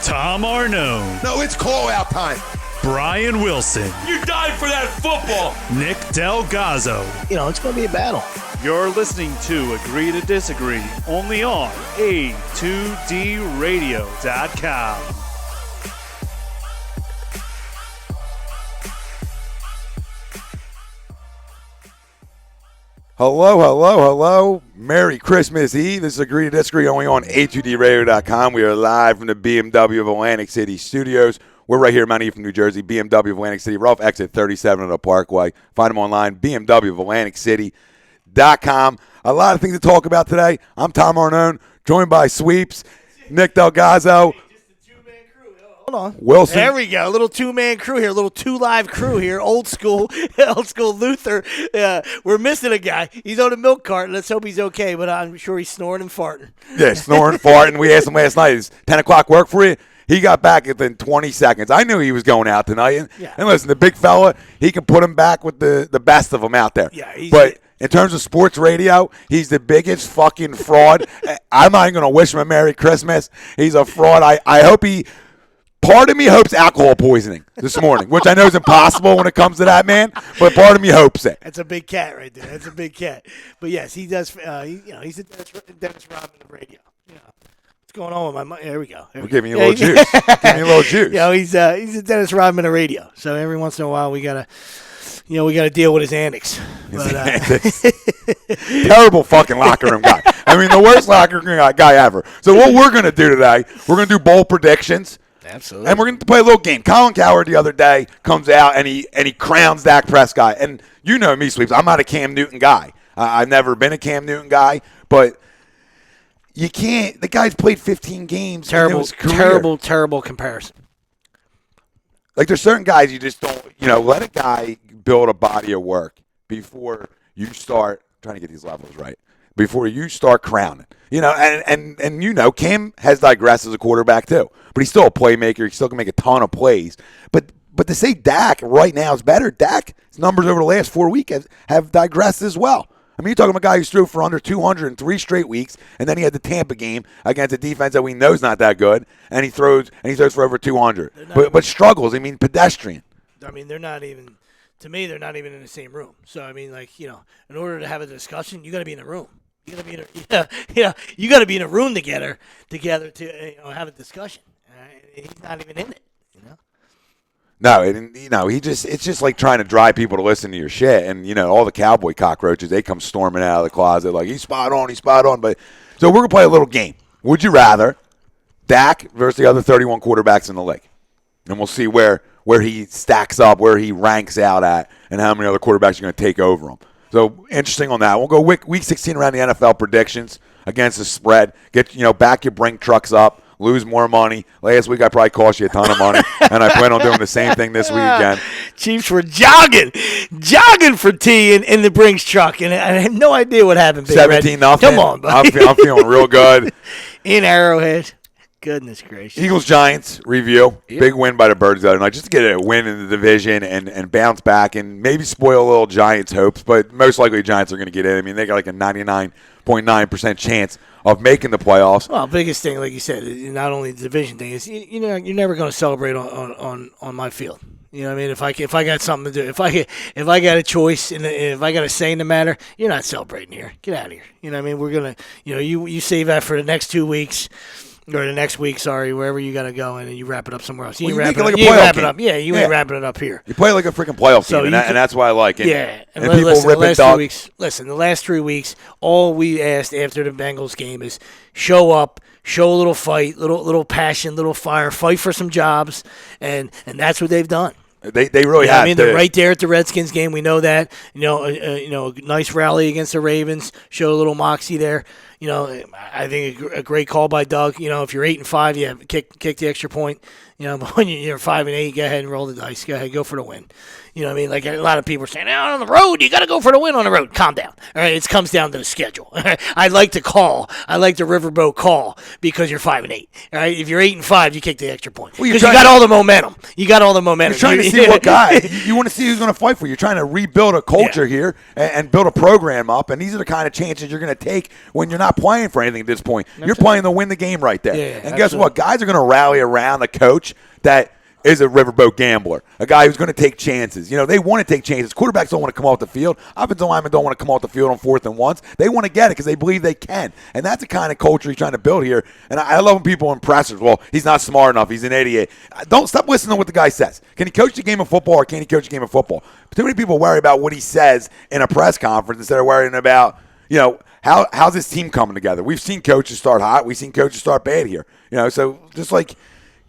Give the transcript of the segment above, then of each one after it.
Tom Arnone. No, it's call-out time. Brian Wilson. You died for that football. Nick Delgozzo. It's going to be a battle. You're listening to Agree to Disagree, only on A2DRadio.com. Hello. Merry Christmas Eve. This is Agree to Disagree, only on A2DRadio.com. We are live from the BMW of Atlantic City studios. We're right here in Mount Eve, New Jersey, BMW of Atlantic City, rough exit 37 on the Parkway. Find them online, BMWofAtlanticCity.com. A lot of things to talk about today. I'm Tom Arnone, joined by Sweeps, Nick Delgozzo. Hold on. Wilson. There we go. A little two-man crew here, a little two-live crew here. Old school Luther. We're missing a guy. He's on a milk cart. Let's hope he's okay, but I'm sure he's snoring and farting. Yeah, snoring, farting. We asked him last night, is 10 o'clock work for you? He got back within 20 seconds. I knew he was going out tonight. And listen, the big fella, he can put him back with the best of them out there. Yeah, but in terms of sports radio, he's the biggest fucking fraud. I'm not even going to wish him a Merry Christmas. He's a fraud. I hope he – part of me hopes alcohol poisoning this morning, which I know is impossible when it comes to that man, but part of me hopes it. That's a big cat right there. That's a big cat. But, yes, he does he's a Dennis Rodman of radio. What's going on with my money? There we go. We're giving you a little juice. Giving you a little juice. He's a Dennis Rodman of radio. So every once in a while we gotta deal with his antics. Terrible fucking locker room guy. I mean, the worst locker room guy ever. So what we're gonna do today, we're gonna do bold predictions. Absolutely. And we're going to play a little game. Colin Cowherd the other day comes out and he crowns Dak Prescott. And you know me, Sweeps. I'm not a Cam Newton guy. I've never been a Cam Newton guy. But you can't – the guy's played 15 games in his career. Terrible comparison. Like there's certain guys you just don't – let a guy build a body of work before you start – trying to get these levels right. Before you start crowning. And Cam has digressed as a quarterback too. But he's still a playmaker. He still can make a ton of plays. But to say Dak right now is better, Dak's numbers over the last 4 weeks have digressed as well. I mean, you're talking about a guy who's threw for under 200 in 3 straight weeks, and then he had the Tampa game against a defense that we know is not that good, and he throws for over 200. But struggles. I mean, pedestrian. I mean, they're not even – to me, they're not even in the same room. So, I mean, in order to have a discussion, you got to be in a room. You got to be you got to be in a room together to have a discussion. He's not even in it. No, it's just like trying to drive people to listen to your shit, and all the cowboy cockroaches, they come storming out of the closet like he's spot on. But so we're gonna play a little game. Would you rather Dak versus the other 31 quarterbacks in the league, and we'll see where he stacks up, where he ranks out at, and how many other quarterbacks are going to take over him. So interesting on that. We'll go week 16 around the NFL predictions against the spread. Get back your brink trucks up. Lose more money. Last week I probably cost you a ton of money, and I plan on doing the same thing this week again. Chiefs were jogging for tea in the Brinks truck, and I had no idea what happened. 17-0. Come on, buddy. I'm feeling real good. In Arrowhead. Goodness gracious. Eagles-Giants review. Yep. Big win by the Birds the other night. Just to get a win in the division and bounce back and maybe spoil a little Giants' hopes, but most likely Giants are going to get in. I mean, they got like a 99.9% chance of making the playoffs. Well, biggest thing, like you said, not only the division thing, is you're never going to celebrate on my field. You know what I mean? If I got something to do, if I got a choice, and if I got a say in the matter, you're not celebrating here. Get out of here. You know what I mean? We're going to, you save that for the next 2 weeks. Or the next week, wherever you got to go, and then you wrap it up somewhere else. You make it like a playoff game. Yeah, you ain't wrapping it up here. You play like a freaking playoff team, and that's why I like it. Yeah. And people rip it up. The last 3 weeks, all we asked after the Bengals game is show up, show a little fight, little passion, little fire, fight for some jobs, and that's what they've done. They really have. I mean, they're right there at the Redskins game. We know that. A nice rally against the Ravens. Show a little moxie there. I think a great call by Doug. If you're 8-5, kick the extra point. But when you're 5-8, go ahead and roll the dice. Go ahead, go for the win. You know what I mean? Like a lot of people are saying, on the road, you got to go for the win on the road. Calm down. All right, it comes down to the schedule. I like the riverboat call because you're 5-8. All right, if you're 8-5, you kick the extra point because you got all the momentum. You got all the momentum. You're trying to see what guy you want to see who's going to fight for. You're trying to rebuild a culture here and build a program up, and these are the kind of chances you're going to take when you're not playing for anything at this point. You're playing to win the game right there. And guess what? Guys are going to rally around a coach that is a riverboat gambler, a guy who's going to take chances. They want to take chances. Quarterbacks don't want to come off the field. Offensive linemen don't want to come off the field on 4th and 1s. They want to get it because they believe they can. And that's the kind of culture he's trying to build here. And I love when people impress us. Well, he's not smart enough. He's an idiot. Don't stop listening to what the guy says. Can he coach the game of football or can he coach the game of football? But too many people worry about what he says in a press conference instead of worrying about, how's this team coming together. We've seen coaches start hot. We've seen coaches start bad here. So just like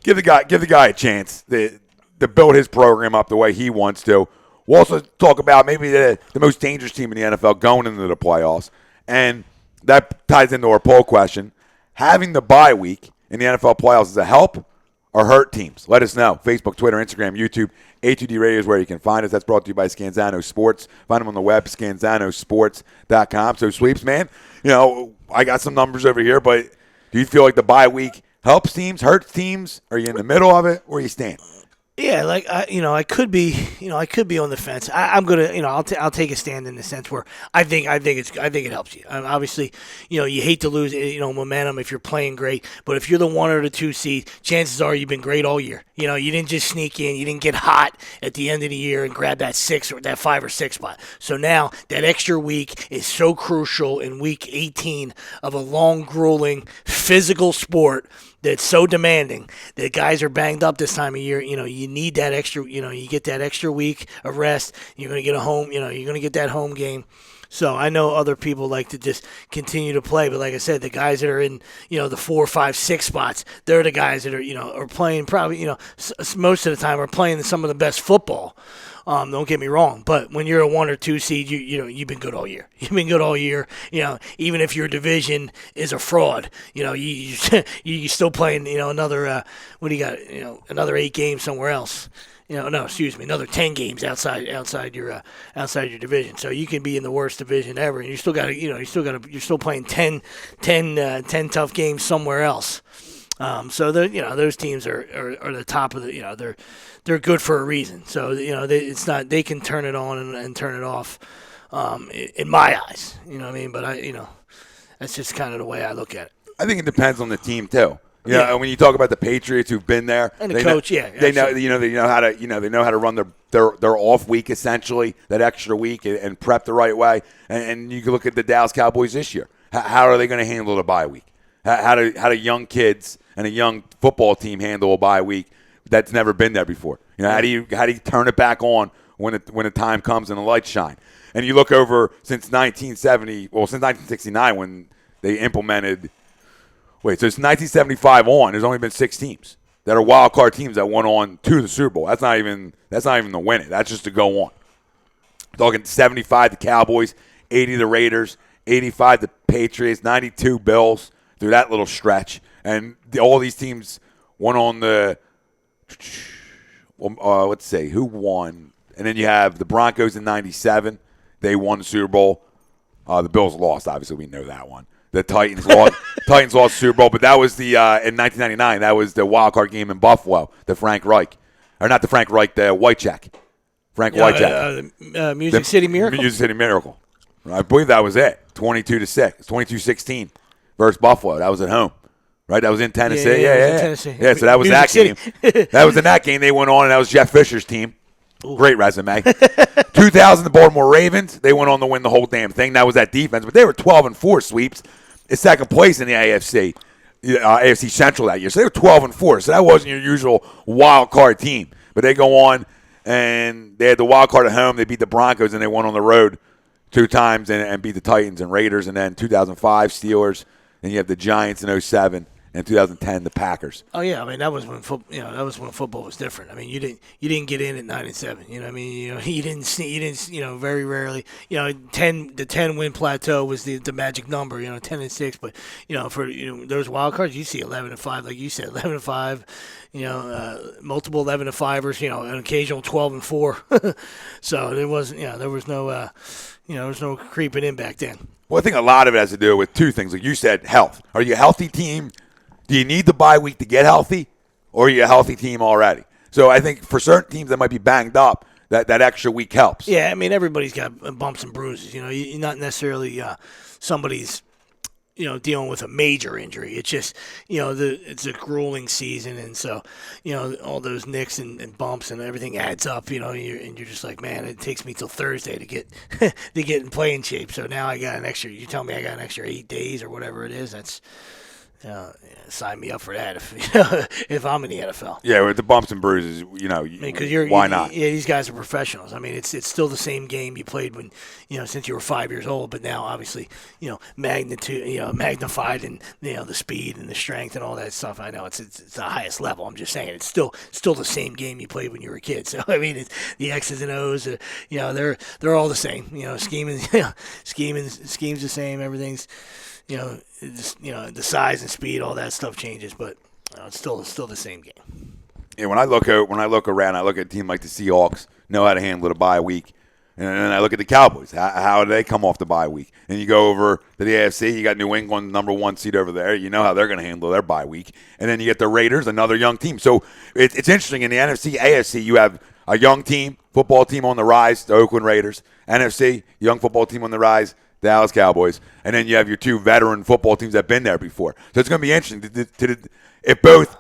give the guy a chance to build his program up the way he wants to. We'll also talk about maybe the most dangerous team in the NFL going into the playoffs. And that ties into our poll question. Having the bye week in the NFL playoffs is a help or hurt teams? Let us know. Facebook, Twitter, Instagram, YouTube. A2D Radio is where you can find us. That's brought to you by Scanzano Sports. Find them on the web, scanzanosports.com. So, Sweeps, man, I got some numbers over here, but do you feel like the bye week helps teams, hurts teams? Are you in the middle of it? Where you stand? Yeah, I could be on the fence. I'm gonna, I'll take a stand in the sense where I think it helps you. Obviously, you hate to lose, momentum if you're playing great, but if you're the 1 or the 2 seed, chances are you've been great all year. You didn't just sneak in, you didn't get hot at the end of the year and grab that 6 or that 5 or 6 spot. So now that extra week is so crucial in week 18 of a long, grueling, physical sport that's so demanding that guys are banged up this time of year. You need that extra, you get that extra week of rest. You're going to get a home, you're going to get that home game. So I know other people like to just continue to play, but like I said, the guys that are in, the 4, 5, 6 spots, they're the guys that are, are playing probably, most of the time are playing some of the best football. Don't get me wrong, but when you're a 1 or 2 seed, you've been good all year. You've been good all year. Even if your division is a fraud, you still playing. Another what do you got? Another 8 games somewhere else. Another 10 games outside your division. So you can be in the worst division ever, and you still got to, you're still playing 10 tough games somewhere else. So those teams are the top of the, they're good for a reason. So it's not, they can turn it on and turn it off. In my eyes, but that's just kind of the way I look at it. I think it depends on the team too. And when you talk about the Patriots who've been there, and the coach, they know how to run their off week essentially, that extra week, and prep the right way. And you can look at the Dallas Cowboys this year. How are they going to handle the bye week? How do young kids and a young football team handle a bye week that's never been there before? How do you turn it back on when the time comes and the lights shine? And you look over since 1969 when they implemented. Wait, so it's 1975 on. There's only been 6 teams that are wild card teams that went on to the Super Bowl. That's not even to win it. That's just to go on. Talking 75 the Cowboys, 80 the Raiders, 85 the Patriots, 92 Bills through that little stretch, and all these teams went on the. Let's say who won, and then you have the Broncos in '97. They won the Super Bowl. The Bills lost. Obviously, we know that one. The Titans lost. Titans lost the Super Bowl, but that was the in 1999. That was the wild card game in Buffalo. The Frank Reich, or not the Frank Reich, the Wycheck. Frank Wycheck. Music City Miracle. Music City Miracle. I believe that was it. 22-6, 22-16 versus Buffalo. That was at home, right? That was in Tennessee. Yeah. Tennessee. Yeah, so that was Music that game. That was in that game. They went on, and that was Jeff Fisher's team. Ooh. Great resume. 2000, the Baltimore Ravens. They went on to win the whole damn thing. That was that defense, but they were 12-4 Sweeps. It's second place in the AFC, AFC Central that year. So they were 12-4. So that wasn't your usual wild card team. But they go on, and they had the wild card at home. They beat the Broncos, and they went on the road 2 times and beat the Titans and Raiders. And then 2005 Steelers. Then you have the Giants in 07 and 2010 the Packers. Oh yeah, I mean that was when football was different. I mean you didn't get in at 9-7. You know what I mean you didn't very rarely the 10 win plateau was the magic number. 10-6, but for those wild cards you see 11-5 like you said 11-5. Multiple 11-5ers. An occasional 12-4. So there wasn't there was no there was no creeping in back then. Well, I think a lot of it has to do with two things. Like you said, health. Are you a healthy team? Do you need the bye week to get healthy, or are you a healthy team already? So I think for certain teams that might be banged up, that extra week helps. Yeah, I mean, everybody's got bumps and bruises. You're not necessarily somebody's dealing with a major injury. It's just it's a grueling season, and so all those nicks and bumps and everything adds up. You're just like, man, it takes me till Thursday to get to get in playing shape. So now I got an extra. You tell me I got an extra 8 days or whatever it is. That's sign me up for that if I'm in the NFL. Yeah, with the bumps and bruises, why not? Yeah, these guys are professionals. I mean, it's still the same game you played when since you were 5 years old, but now obviously magnified and the speed and the strength and all that stuff. I know it's the highest level. I'm just saying it's still the same game you played when you were a kid. So I mean, it's the X's and O's. They're all the same. Scheming's the same. Everything's. The size and speed, all that stuff changes, but it's still the same game. Yeah, when I look around, I look at a team like the Seahawks, know how to handle the bye week, and then I look at the Cowboys. How do they come off the bye week? And you go over to the AFC, you got New England, number 1 seed over there. You know how they're going to handle their bye week, and then you get the Raiders, another young team. So it's interesting in the NFC, AFC, you have a young team, football team on the rise, the Oakland Raiders. NFC, young football team on the rise. Dallas Cowboys, and then you have your 2 veteran football teams that have been there before. So it's going to be interesting if both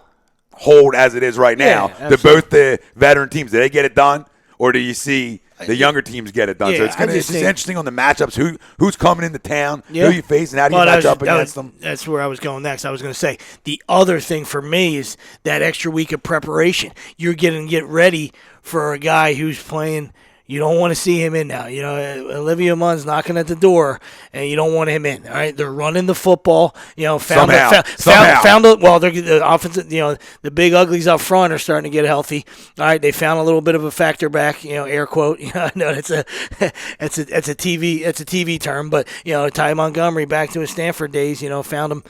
hold as it is right now. Yeah, Both the veteran teams, do they get it done, or do you see the younger teams get it done? Yeah, So it's just interesting on the matchups. Who's coming into town? Yeah. Who you facing? How do you match up against them? That's where I was going next. I was going to say the other thing for me is that extra week of preparation. You're getting get ready for a guy who's playing. You don't want to see him in now. Olivia Munn's knocking at the door, and you don't want him in. All right, they're running the football. Found the offensive. The big uglies up front are starting to get healthy. All right, they found a little bit of a factor back. Air quote. I know it's a TV term, but Ty Montgomery back to his Stanford days. Found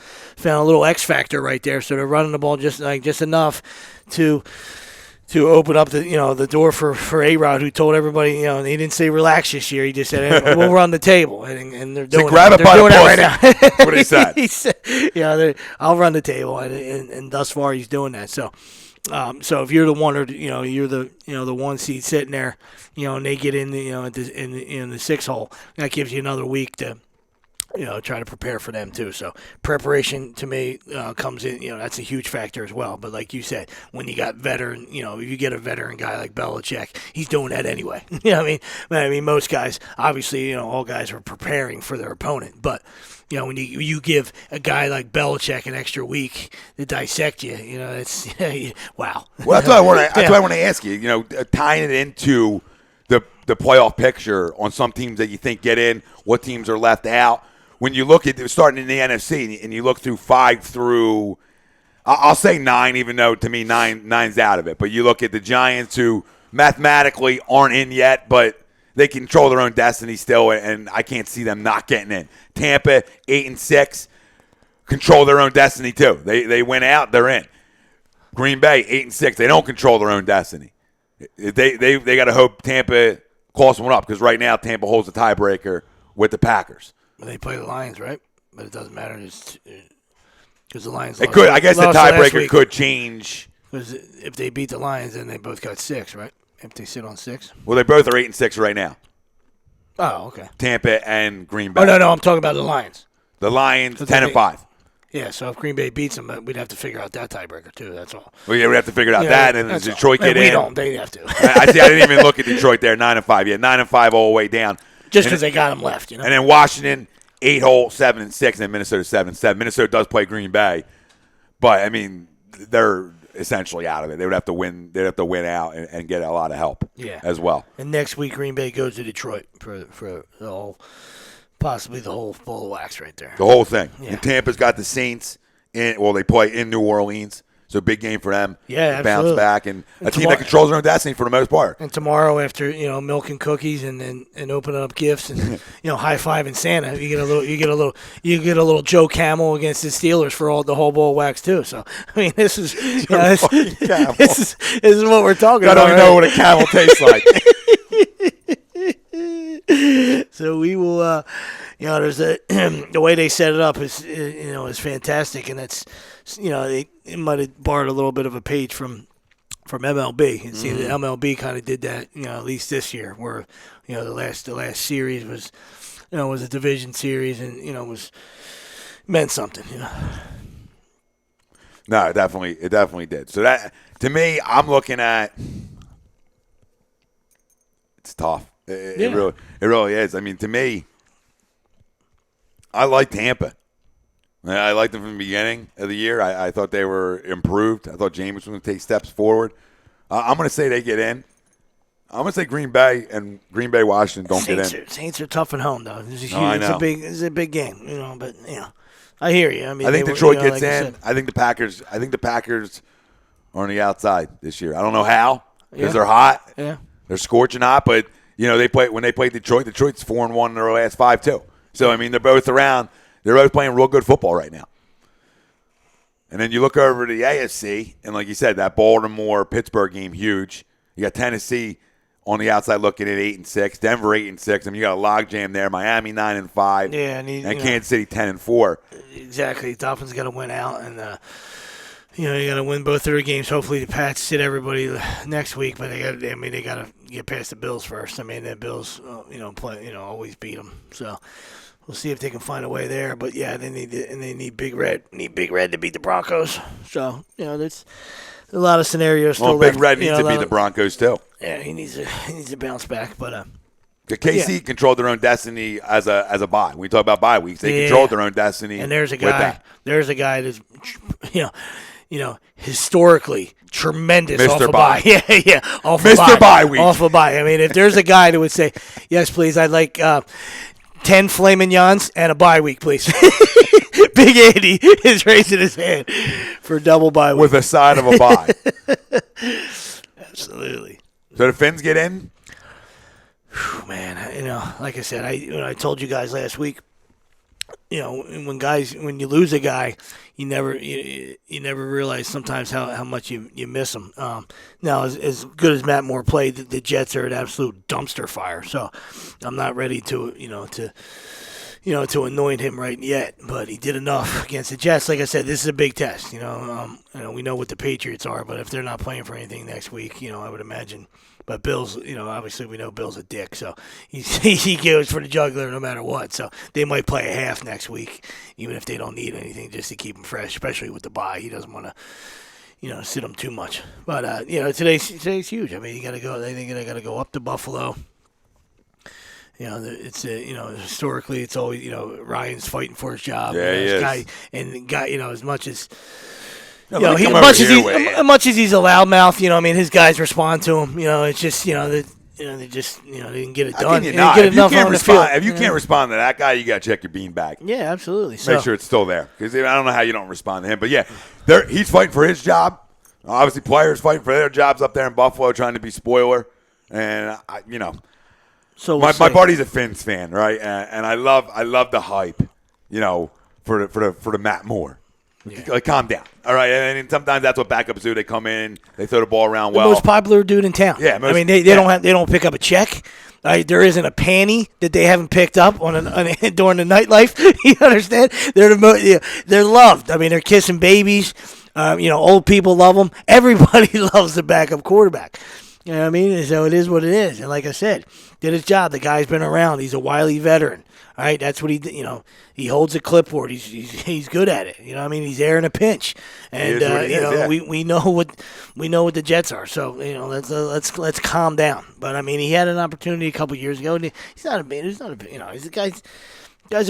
a little X factor right there. So they're running the ball just enough to open up the door for A-Rod, who told everybody, he didn't say relax this year. He just said, hey, we'll run the table. And they're doing grab it by the right now. What he said. He said, I'll run the table. And thus far he's doing that. So if you're the one you're the 1 seed sitting there, and they get in in the 6 hole, that gives you another week to try to prepare for them too. So preparation to me comes in. That's a huge factor as well. But like you said, when you got veteran, if you get a veteran guy like Belichick, he's doing that anyway. I mean, most guys, obviously, all guys are preparing for their opponent. But when you give a guy like Belichick an extra week to dissect you, it's wow. Well, that's what I want to ask you. Tying it into the playoff picture on some teams that you think get in, what teams are left out. When you look at starting in the NFC and you look through 5 through, I'll say 9, even though to me nine's out of it. But you look at the Giants, who mathematically aren't in yet, but they control their own destiny still, and I can't see them not getting in. Tampa 8-6, control their own destiny too. They went out, they're in. Green Bay 8-6, they don't control their own destiny. They got to hope Tampa calls one up, because right now Tampa holds the tiebreaker with the Packers. They play the Lions, right? But it doesn't matter because the Lions. It could. I guess the tiebreaker could change. Because if they beat the Lions, then they both got 6, right? If they sit on 6. Well, they both are 8-6 right now. Oh, okay. Tampa and Green Bay. Oh no, I'm talking about the Lions. The Lions 10-5. Yeah, so if Green Bay beats them, we'd have to figure out that tiebreaker too. That's all. Well, yeah, we'd have to figure out that, and Detroit get in. We don't. They have to. I didn't even look at Detroit there. 9-5. Yeah, 9-5 all the way down. Just because they got them left, And then Washington 8-hole 7-6, and then Minnesota 7-7. Minnesota does play Green Bay, but I mean they're essentially out of it. They would have to win. They'd have to win out and get a lot of help. Yeah. As well. And next week Green Bay goes to Detroit for the whole, possibly the whole ball of wax right there. The whole thing. Yeah. And Tampa's got the Saints They play in New Orleans. So big game for them. Yeah, to bounce absolutely. back, and a team that controls their own destiny for the most part. And tomorrow, after milk and cookies and opening up gifts and high fiving Santa, you get a little Joe Camel against the Steelers for the whole ball of wax too. So I mean, this is this is what we're talking about. I don't know what a camel tastes like. So we will. There's the way they set it up is fantastic, and it's it might have borrowed a little bit of a page from MLB. And see, the MLB kind of did that, at least this year, where the last series was a division series, and was meant something. No, it definitely did. So that, to me, I'm looking at. It's tough. It really is. I mean, to me, I like Tampa. I liked them from the beginning of the year. I thought they were improved. I thought James was going to take steps forward. I'm going to say they get in. I'm going to say Green Bay and Washington don't get in. Saints are tough at home, though. This is huge. I know. It's a big game, but I hear you. I mean, I think Detroit gets in. I think the Packers are on the outside this year. I don't know how because they're hot. Yeah, they're scorching hot, but they play Detroit. Detroit's 4-1 in their last 5 too. So I mean, they're both around. They're both playing real good football right now. And then you look over to the AFC, and like you said, that Baltimore-Pittsburgh game, huge. You got Tennessee on the outside looking at 8-6, Denver 8-6. I mean, you got a logjam there. Miami 9-5, yeah, and Kansas City 10-4. Exactly. Dolphins got to win out, and you got to win both their games. Hopefully, the Pats sit everybody next week, but they got to get past the Bills first. I mean, the Bills, always beat them. So. We'll see if they can find a way there, but yeah, they need Big Red. Need Big Red to beat the Broncos. So there's a lot of scenarios. Well, Big Red needs to beat the Broncos too. Yeah, he needs to bounce back. But the KC controlled their own destiny as a bye. We talk about bye weeks; they controlled their own destiny. And there's a guy. There's a guy that's historically tremendous Mr. off a Bye. Yeah, off a Mr. Bye week. Off a bye. I mean, if there's a guy that would say, "Yes, please, I'd like." 10 filet mignons and a bye week, please. Big Andy is raising his hand for a double bye week. With a side of a bye. Absolutely. So the Finns get in? Whew, man, like I said, I told you guys last week, when you lose a guy, you never realize sometimes how much you miss him. Now, as good as Matt Moore played, the Jets are an absolute dumpster fire. So I'm not ready to anoint him right yet. But he did enough against the Jets. Like I said, this is a big test. We know what the Patriots are, but if they're not playing for anything next week, I would imagine. But Bill's, obviously we know Bill's a dick, so he goes for the jugular no matter what. So they might play a half next week, even if they don't need anything, just to keep him fresh, especially with the bye. He doesn't want to, sit him too much. But today's huge. I mean, you got to go. I think they got to go up to Buffalo. It's historically it's always Ryan's fighting for his job. Yeah, he is. As much as. As much as he's a loudmouth, his guys respond to him. It's just, they didn't get it done. If you can't respond to that guy, you got to check your beanbag. Yeah, absolutely. Make sure it's still there, because I don't know how you don't respond to him. But yeah, he's fighting for his job. Obviously, players fighting for their jobs up there in Buffalo, trying to be spoiler. And so my buddy's a Finns fan, right? And I love the hype, for the Matt Moore. Yeah. Like, calm down. All right. And sometimes that's what backups do. They come in, they throw the ball around well. The most popular dude in town. Yeah. They don't pick up a check. There isn't a panty that they haven't picked up during the nightlife. You understand? They're loved. I mean, they're kissing babies. Old people love them. Everybody loves the backup quarterback. You know what I mean? So it is what it is. And like I said, did his job. The guy's been around. He's a wily veteran. All right, that's what he holds a clipboard. He's good at it. He's there in a pinch, and we know what the Jets are. So let's calm down. But he had an opportunity a couple years ago. And he's a guy's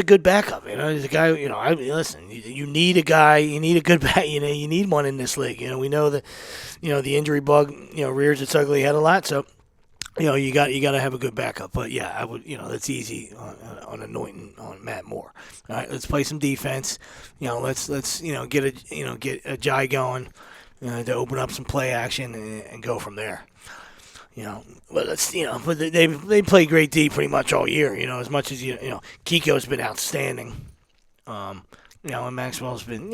a good backup. He's a guy. Listen, you need a guy. You need a good back. You need one in this league. We know that the injury bug rears its ugly head a lot. So you got to have a good backup. But yeah, I would, that's easy on anointing on Matt Moore. All right, let's play some defense. Let's get a Jai going to open up some play action and go from there. But but they play great D pretty much all year. As much as Kiko's been outstanding. And Maxwell's been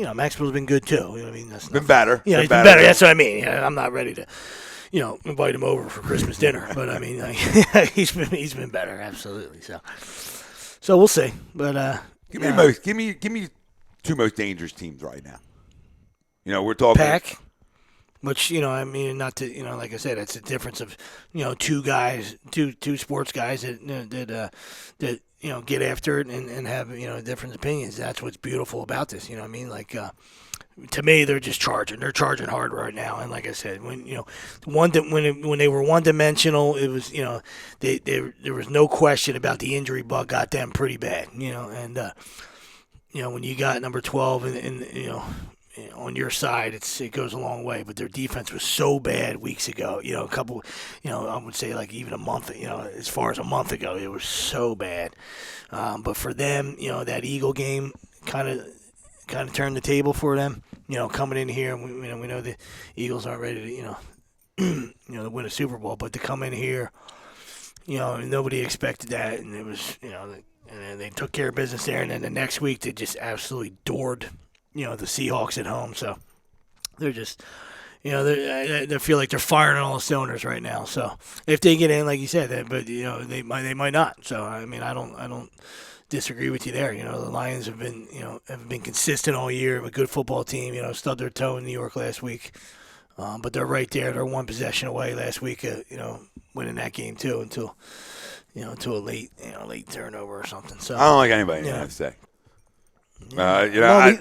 good too. That's been better. Yeah, he's been better. That's what I mean. I'm not ready to, invite him over for Christmas dinner, but I mean, he's been better, absolutely. So we'll see. But give me two most dangerous teams right now. We're talking Pack. Which, not to, like I said, it's a difference of, two guys, two sports guys that get after it and have, different opinions. That's what's beautiful about this. You know what I mean? Like, to me, they're just charging. They're charging hard right now. And like I said, when they were one-dimensional, it was, there was no question about the injury bug got them pretty bad, and, when you got number 12 and on your side, it goes a long way. But their defense was so bad weeks ago. A couple, I would say like even a month. As far as a month ago, it was so bad. But for them, that Eagle game kind of turned the table for them. Coming in here, and we know the Eagles aren't ready to to win a Super Bowl, but to come in here, nobody expected that, and it was and they took care of business there, and then the next week they just absolutely doored. The Seahawks at home, so they're just, they feel like they're firing on all the cylinders right now. So if they get in, like you said, they might not. So I mean, I don't disagree with you there. The Lions have been consistent all year, a good football team. Stubbed their toe in New York last week, but they're right there. They're one possession away last week, winning that game too until a late turnover or something. So I don't like anybody in the NFC.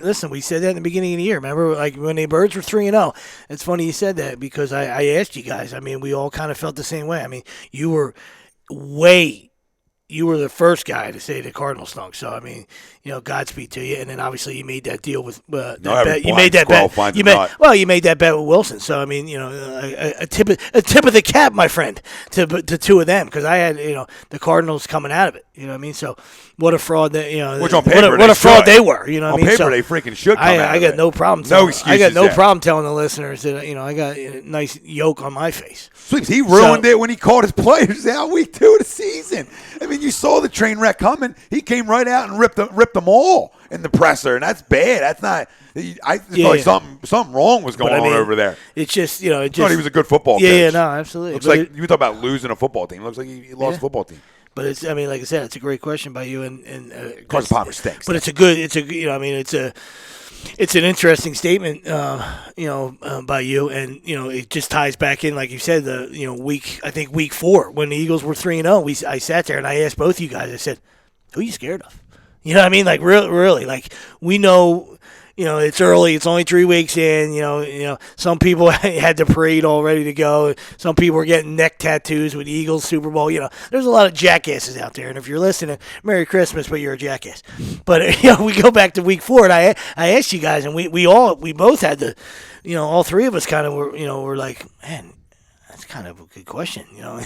Listen, we said that in the beginning of the year. Remember, like when the Birds were 3-0. It's funny you said that because I asked you guys. I mean, we all kind of felt the same way. I mean, you were the first guy to say the Cardinals stunk. So I mean, Godspeed to you. And then obviously you made that deal with that bet. You made that bet. You made that bet with Wilson. So I mean, a tip of the cap, my friend, to two of them because I had the Cardinals coming out of it. You know what I mean? So what a fraud that Which on paper what a fraud they were. You know what I mean? On paper so they freaking should come out I of got it. no problem. I got no problem telling the listeners that I got a nice yoke on my face. Sweeps, he ruined it when he called his players out week 2 of the season. I mean, you saw the train wreck coming. He came right out and ripped them all in the presser, and that's bad. That's not. I thought something wrong was going on over there. It's just I thought he was a good football coach. Yeah, no, absolutely. Looks like you talk about losing a football team. Looks like he lost a football team. But it's, I mean, like I said, it's a great question by you, and Carson Palmer stinks. But it's an interesting statement, by you, and it just ties back in, like you said, week 4 when the Eagles were 3-0. I sat there and I asked both you guys. I said, "Who are you scared of?" You know what I mean? Like really, like we know. It's early. It's only 3 weeks in. Some people had the parade all ready to go. Some people were getting neck tattoos with Eagles Super Bowl. There's a lot of jackasses out there. And if you're listening, Merry Christmas, but you're a jackass. But we go back to week 4, and I asked you guys, and we both had the, all three of us kind of were like, man. That's kind of a good question, we know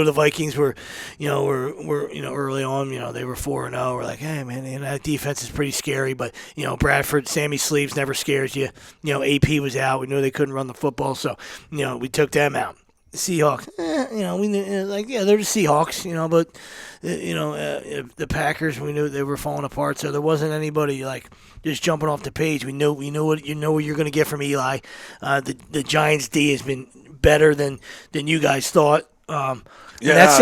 the Vikings were early on, they were 4-0. We're like, hey man, that defense is pretty scary, but Bradford, Sammy Sleeves never scares you. AP was out. We knew they couldn't run the football, so we took them out. The Seahawks, we knew, they're the Seahawks, but the Packers, we knew they were falling apart, so there wasn't anybody like just jumping off the page. We knew what you're going to get from Eli. The Giants D has been better than you guys thought. That's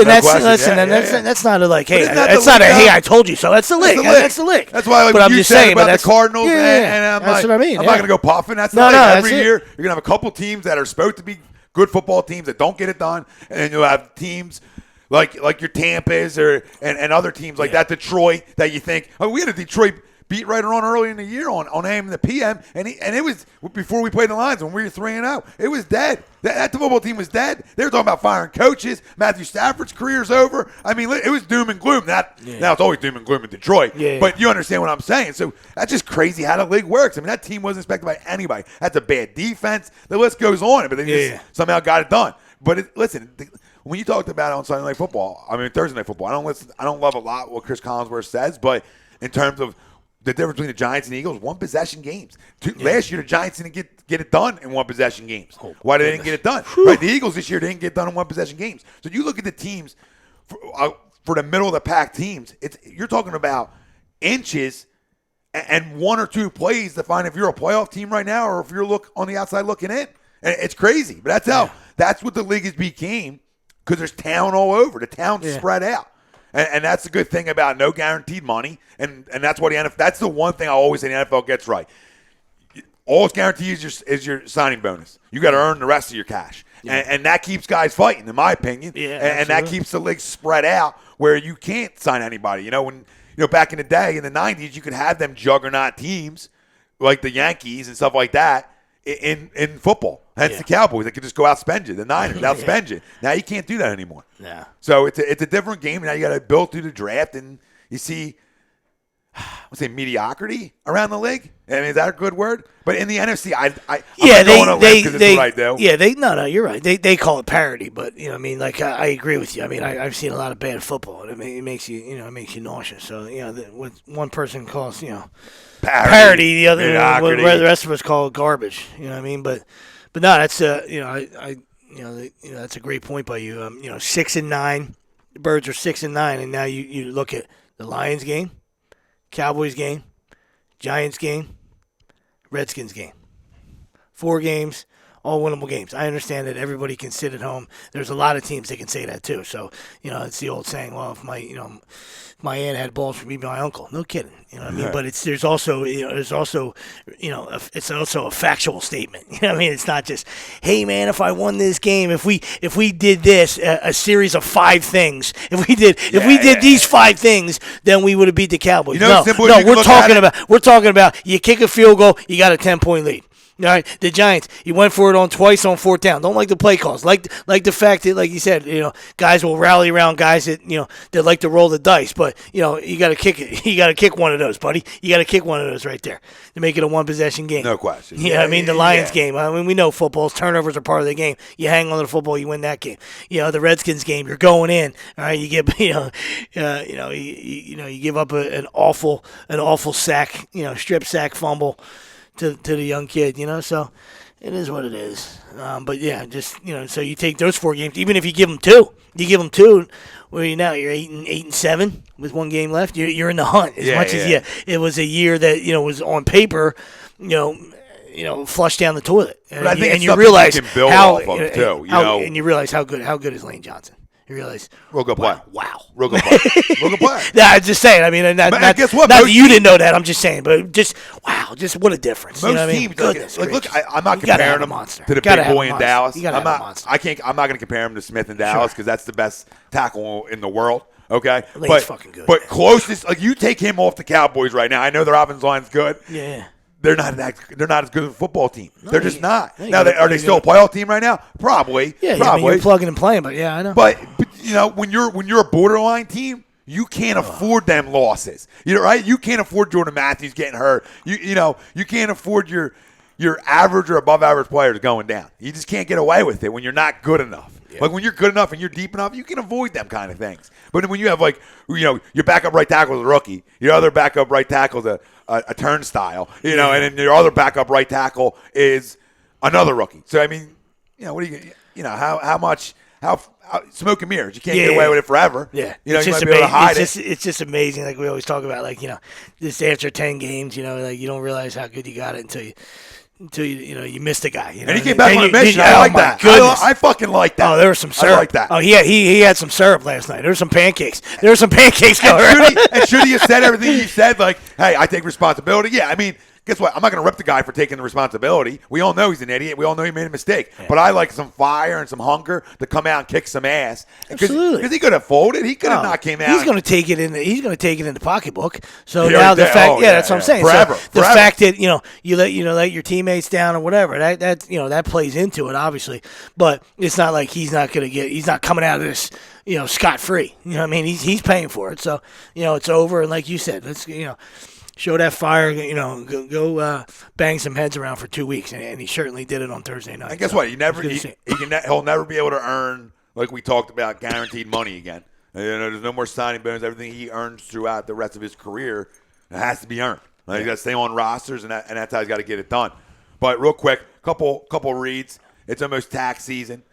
not a like, hey, that's not a hey, I told you so. That's the lick. That's the lick. That's why, but I'm just saying about the Cardinals, and I'm that's what I mean. I'm not going to go puffing. That's the lick. Every year you're going to have a couple teams that are supposed to be good football teams that don't get it done, and then you'll have teams like your Tampas and other teams like that, Detroit, that you think, we had a Detroit beat right on early in the year on AM and the PM, and it was before we played the Lions when we were 3-0. It was dead. That football team was dead. They were talking about firing coaches. Matthew Stafford's career's over. I mean, it was doom and gloom. Now it's always doom and gloom in Detroit. But you understand what I'm saying. So that's just crazy how the league works. I mean, that team wasn't expected by anybody. That's a bad defense. The list goes on, but they just somehow got it done. But listen, when you talked about it on Sunday Night Football, I mean Thursday Night Football, I don't love a lot what Chris Collinsworth says, but in terms of the difference between the Giants and the Eagles, one possession games. Last year, the Giants didn't get it done in one possession games. Why they didn't get it done? Right, the Eagles this year didn't get done in one possession games. So you look at the teams for the middle of the pack teams. You're talking about inches and one or two plays to find if you're a playoff team right now or if you're on the outside looking in. And it's crazy, but that's what the league has became because there's talent all over. The talent's spread out. And that's the good thing about no guaranteed money, and that's what that's the one thing I always say the NFL gets right. All it's guaranteed is your signing bonus. You got to earn the rest of your cash, and that keeps guys fighting, in my opinion. And that keeps the league spread out where you can't sign anybody. When back in the day in the '90s, you could have them juggernaut teams like the Yankees and stuff like that in football. Hence the Cowboys. They could just go out spend you. The Niners outspend you. Now you can't do that anymore. Yeah. So it's a different game. Now you got to build through the draft, and you see, let's say mediocrity around the league. I mean, is that a good word? But in the NFC, you're right. They call it parity, but I agree with you. I mean, I've seen a lot of bad football, and it makes you nauseous. So what one person calls parity, the other the rest of us call it garbage. You know what I mean? But no, that's that's a great point by you. 6-9, the Birds are 6-9, and now you look at the Lions game, Cowboys game, Giants game, Redskins game. 4 games, all winnable games. I understand that everybody can sit at home. There's a lot of teams that can say that too. So it's the old saying. Well, if my aunt had balls for me by my uncle. No kidding. You know what I mean? But it's also a factual statement. You know what I mean? It's not just, hey man, if I won this game, if we did this, a series of 5 things, if we did these 5 things, then we would have beat the Cowboys. We're talking about you kick a field goal, you got a 10-point lead. All right, the Giants, you went for it twice on 4th down. Don't like the play calls. Like the fact that, like you said, guys will rally around guys that that like to roll the dice. But you got to kick it. You got to kick one of those, buddy. You got to kick one of those right there to make it a 1-possession game. No question. The Lions game. I mean, we know football's turnovers are part of the game. You hang on to the football, you win that game. The Redskins game, you're going in. All right, you get you give up an awful sack, strip sack fumble to the young kid, so it is what it is. But yeah, just so you take those 4 games, even if you give them 2, where you're 8-7 with 1 game left, you're in the hunt as much as it was a year that was on paper, flushed down the toilet, and you realize you can build off of too, and you realize how good is Lane Johnson. You realize, real good play. Wow. Real good play. Real good play. Yeah, I'm just saying. I mean, guess what? Not that you didn't know that. I'm just saying. But just what a difference. Most teams, look, I'm not comparing them to the big boy in Dallas. I'm not going to compare him to Smith in Dallas because that's the best tackle in the world. Okay, Lane's fucking good. But closest, you take him off the Cowboys right now. I know their offensive line's good. Yeah. They're not as good of a football team. No, they're just not. Now, are they still a playoff team right now? Probably. Yeah, probably. You're plugging and playing, but yeah, I know. But when you're a borderline team, you can't afford them losses. Right? You can't afford Jordan Matthews getting hurt. You can't afford your average or above average players going down. You just can't get away with it when you're not good enough. Yeah. Like when you're good enough and you're deep enough, you can avoid them kind of things. But when you have your backup right tackle is a rookie, your other backup right tackle is a turnstile, and then your other backup right tackle is another rookie. So I mean, what do how smoke and mirrors. You can't get away with it forever. Yeah, you might be able to hide it. It's just amazing. Like we always talk about, this after 10 games, you don't realize how good you got it until you missed a guy. And he came back on a mission. I like that. I fucking like that. Oh, there was some syrup. I like that. Oh, he had some syrup last night. There were some pancakes. Going around. Should he have said everything he said? Like, hey, I take responsibility. Yeah, I mean, guess what? I'm not going to rip the guy for taking the responsibility. We all know he's an idiot. We all know he made a mistake. Yeah. But I like some fire and some hunger to come out and kick some ass. Absolutely. Because he could have folded. He could have not came out. He's going to take it in. He's going to take it in the pocketbook. So now the fact, that's what I'm saying. Forever. The fact that you let your teammates down or whatever, that plays into it obviously. But it's not like he's not coming out of this scot free. You know what I mean? He's paying for it. So it's over. And like you said, let's show that fire. Go bang some heads around for 2 weeks, and he certainly did it on Thursday night. And guess what? He'll never be able to earn, like we talked about, guaranteed money again. There's no more signing bonus. Everything he earns throughout the rest of his career has to be earned. He's got to stay on rosters, and that's how he's got to get it done. But real quick, couple reads. It's almost tax season.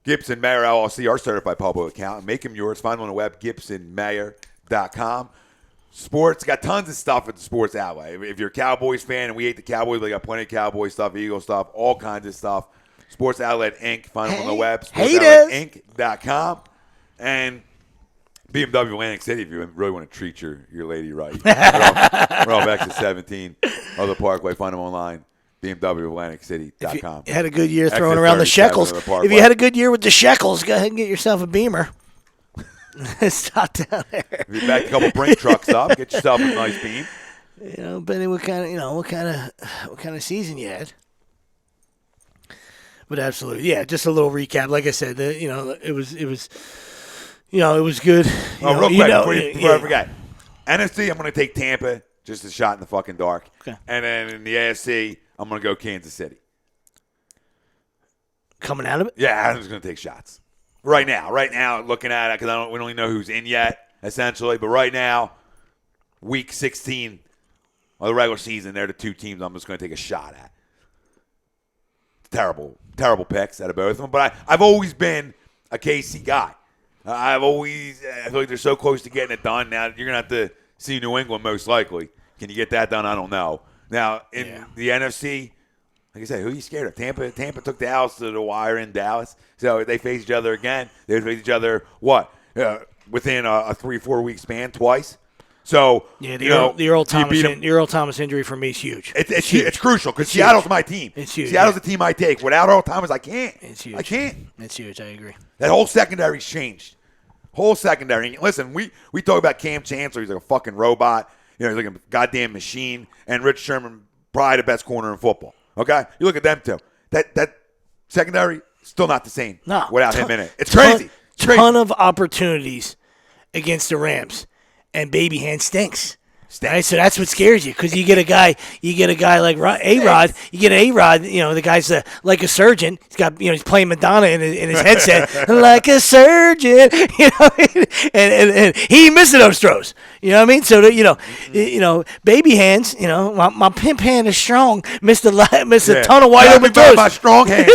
Gibson Mayer LLC, our certified public accountant. Make him yours. Find him on the web, gibsonmayer.com. Sports, got tons of stuff at the Sports Outlet. If you're a Cowboys fan, and we hate the Cowboys, we got plenty of Cowboy stuff, Eagle stuff, all kinds of stuff. Sports Outlet Inc. Find them on the web, sportsoutletinc.com. And BMW Atlantic City, if you really want to treat your lady right. We're off exit 17 of the Parkway. Find them online, BMWAtlanticCity.com. If you had a good year throwing around the shekels, if you had a good year with the shekels, go ahead and get yourself a Beamer. Stop down there. If you back a couple brink trucks up, get yourself a nice Beam. Benny, what kind of season you had? But absolutely, yeah. Just a little recap. Like I said, it was good. Real quick, before I forget, NFC, I'm going to take Tampa, just a shot in the fucking dark. Okay. And then in the AFC, I'm going to go Kansas City. Coming out of it? Yeah, I'm just going to take shots. Right now, looking at it, because we don't even know who's in yet, essentially. But right now, week 16 of the regular season, they're the two teams I'm just going to take a shot at. Terrible picks out of both of them. But I've always been a KC guy. I feel like they're so close to getting it done. Now, you're going to have to see New England most likely. Can you get that done? I don't know. Now, in the NFC, like I said, who are you scared of? Tampa took Dallas to the wire in Dallas. So they face each other again. They face each other, within a 3-4 week span twice. So, the Earl Thomas injury for me is huge. It's huge. It's crucial because Seattle's my team. It's huge. Seattle's the team I take. Without Earl Thomas, I can't. It's huge. I can't. It's huge. I agree. That whole secondary's changed. Whole secondary. Listen, we talk about Cam Chancellor. He's like a fucking robot. He's like a goddamn machine. And Rich Sherman, probably the best corner in football. Okay? You look at them two. That secondary, still not the same without him in it. It's crazy. Ton of opportunities against the Rams. And baby hand stinks. Right? So that's what scares you because you get a guy like A-Rod. You get A-Rod. The guy's like a surgeon. He's got he's playing Madonna in his headset like a surgeon. And he missing those throws. You know what I mean? So baby hands. My pimp hand is strong. Missed a ton of wide open throws. My strong hand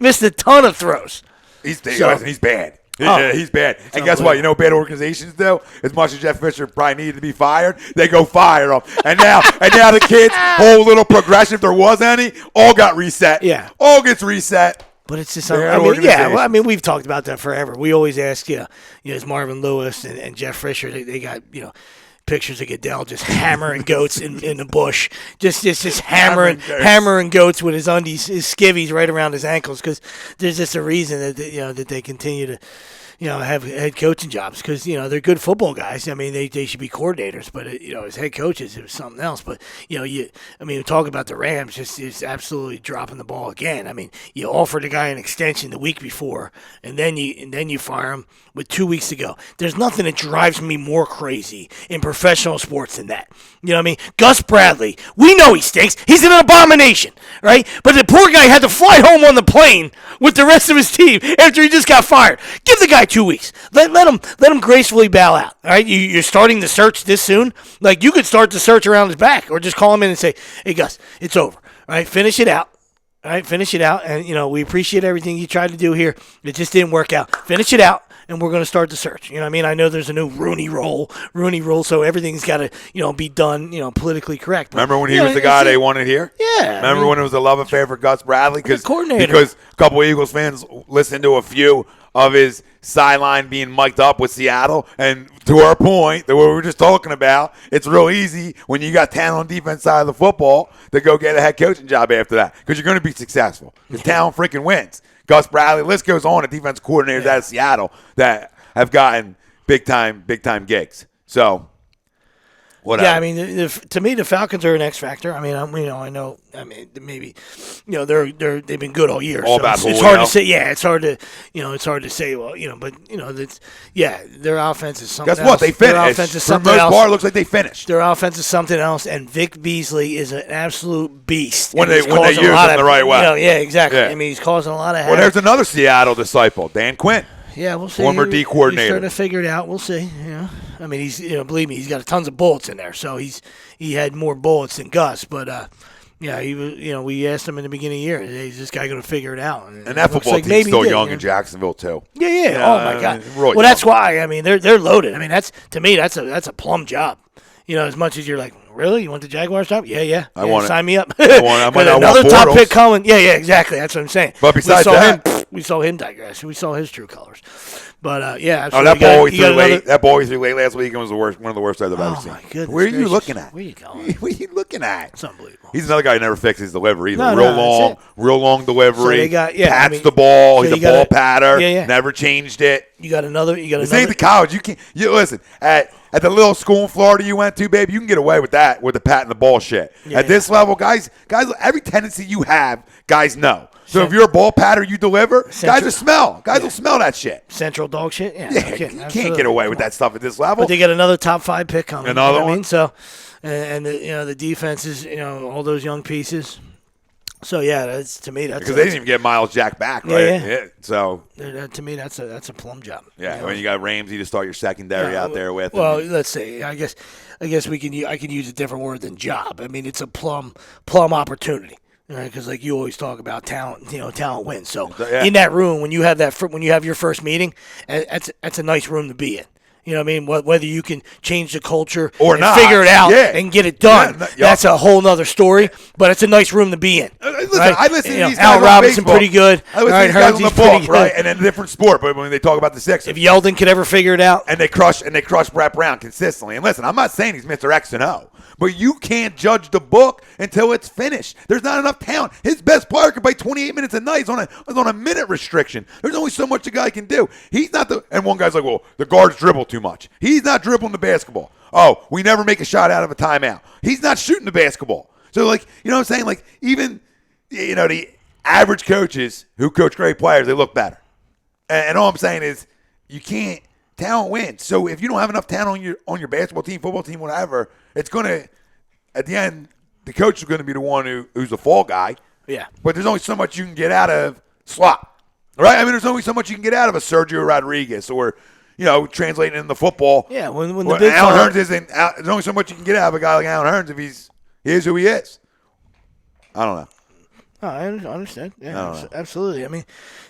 missed a ton of throws. He's bad. He's bad. And guess what? Bad organizations do? As much as Jeff Fisher probably needed to be fired, they go fire him. And now the kids' whole little progression, if there was any, all got reset. Yeah. All gets reset. But it's just we've talked about that forever. We always ask, is Marvin Lewis and Jeff Fisher, they got, pictures of Goodell just hammering goats in the bush, just hammering goats with his undies, his skivvies right around his ankles, because there's just a reason that they continue to have head coaching jobs because they're good football guys. I mean, they should be coordinators, but as head coaches, it was something else. But we talk about the Rams, just absolutely dropping the ball again. I mean, you offered the guy an extension the week before, and then you fire him with 2 weeks to go. There's nothing that drives me more crazy in professional sports than that. You know what I mean? Gus Bradley, we know he stinks. He's an abomination, right? But the poor guy had to fly home on the plane with the rest of his team after he just got fired. Give the guy 2 weeks. Let him gracefully bow out. All right, you're starting the search this soon. Like you could start the search around his back, or just call him in and say, "Hey Gus, it's over. All right, finish it out. All right, finish it out. And we appreciate everything you tried to do here. It just didn't work out. Finish it out." And we're going to start the search. You know what I mean? I know there's a new Rooney rule, so everything's got to, be done, politically correct. But, remember when he was the guy they wanted here? Yeah. Remember when it was a love affair for Gus Bradley? Because a couple of Eagles fans listened to a few of his sideline being mic'd up with Seattle. And to our point, that what we were just talking about, it's real easy when you got talent on defense side of the football to go get a head coaching job after that because you're going to be successful. Because talent freaking wins. Gus Bradley, list goes on, at defense coordinators out of Seattle that have gotten big time gigs. So, Whatever. Yeah, I mean, to me, the Falcons are an X factor. I mean, I know. I mean, maybe, they've been good all year. All so about it's Julio. hard to say. Yeah, it's hard to say. Well, but their offense is something. Guess what? Else. They Their finished. offense is For the something most else. part, it looks like they finished. Their offense is something else, and Vic Beasley is an absolute beast. When And they he's use causing a him lot of- the right way. Yeah, exactly. Yeah. I mean, he's causing a lot of Well, havoc. there's another Seattle disciple, Dan Quinn. Yeah, we'll see. Former D coordinator. He's starting to figure it out. We'll see. I mean, he's believe me, he's got tons of bullets in there. So he had more bullets than Gus. But he was. We asked him in the beginning of the year, is this guy going to figure it out? And that football team's still young in Jacksonville too. Yeah. Oh my God. Really Well, that's why. I mean, they're loaded. I mean, that's a plum job. As much as you're like, really, you want the Jaguars job? Yeah. I want it. Sign me up. I want Another top Bortles. pick coming. Yeah, exactly. That's what I'm saying. But besides we saw him digress. We saw his true colors. But Oh, absolutely. that ball he You threw got late. another- That ball he threw late last week was one of the worst I've ever Oh seen. my goodness! Where are you gracious. looking at? Where are you going? What are you looking at? It's unbelievable. He's another guy who never fixes his delivery. No, Real long delivery. So they got- pats I mean, the ball. so He's a you gotta- ball patter. Yeah. Never changed it. You got another. This ain't the college. You can't. Listen at the little school in Florida you went to, baby. You can get away with that with the pat and the ball shit. At this level, guys, every tendency you have, guys know. So if you're a ball patter, you deliver. Guys will smell. Guys will smell that shit. Central dog shit. Yeah, Yeah, you can't get away with that stuff at this level. But they got another top 5 pick coming. Another you know what one? I mean, so and the defense is all those young pieces. So yeah, that's to me that's Because they didn't even get Miles Jack back, right? Yeah. So to me that's a plum job. yeah, when you got Ramsey to start your secondary out there with. Well, let's see. I guess I can use a different word than job. I mean, it's a plum opportunity. Right, because like you always talk about talent, talent wins. So in that room, when you have when you have your first meeting, that's a nice room to be in. You know what I mean? Whether you can change the culture or and not, figure it out and get it done, that's a whole nother story. But it's a nice room to be in. Listen, right? I listen to these guys Al on Robinson baseball. pretty good. I listen to these guys on the book, right? And in a different sport, but when they talk about the Sixers, if Yeldon could ever figure it out, and they crush Brett Brown consistently. And listen, I'm not saying he's Mr. X and O, but you can't judge the book until it's finished. There's not enough talent. His best player can play 28 minutes a night. He's on a minute restriction. There's only so much a guy can do. He's not and one guy's like, well, the guards dribble too much. He's not dribbling the basketball. Oh, we never make a shot out of a timeout. He's not shooting the basketball. So like, you know what I'm saying? Like even, the average coaches who coach great players, they look better. And all I'm saying is you can't. Talent wins. So if you don't have enough talent on your basketball team, football team, whatever, it's gonna at the end the coach is gonna be the one who's the fall guy. Yeah. But there's only so much you can get out of slop, right? I mean, there's only so much you can get out of a Sergio Rodriguez or translating into football. Yeah. When the big Alan Hearns isn't. There's only so much you can get out of a guy like Alan Hearns if he is who he is. I don't know. Oh, I understand. Yeah, absolutely. I mean,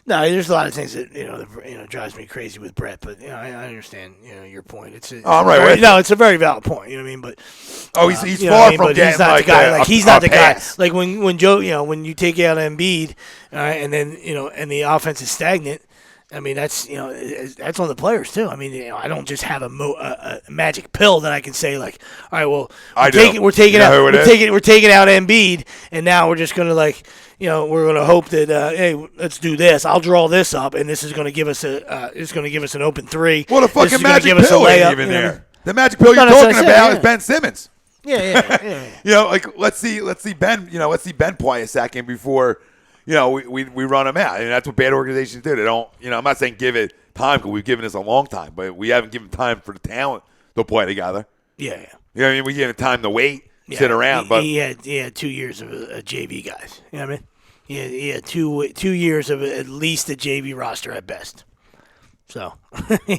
no, there's a lot of things that drives me crazy with Brett, but I understand your point. It's I'm right with you. No, it's a very valid point. You know what I mean? But he's far from getting he's not like the guy. He's not the guy. pass. Like when Joe, when you take out Embiid, all right, and then and the offense is stagnant. I mean, that's that's on the players too. I mean, I don't just have a magic pill that I can say like, all right, well, we're taking out Embiid, and now we're just gonna we're gonna hope that hey, let's do this. I'll draw this up, and this is gonna give us an open three. Well, the fucking magic pill ain't even there. The magic pill you're talking about is Ben Simmons. Yeah. Like let's see Ben. Let's see Ben play a second before. We run them out. And that's what bad organizations do. They don't, I'm not saying give it time because we've given this a long time, but we haven't given time for the talent to play together. Yeah. You know what I mean? We give it time to wait, sit around. But he had 2 years of JV guys. You know what I mean? He had 2 years of at least a JV roster at best. So, you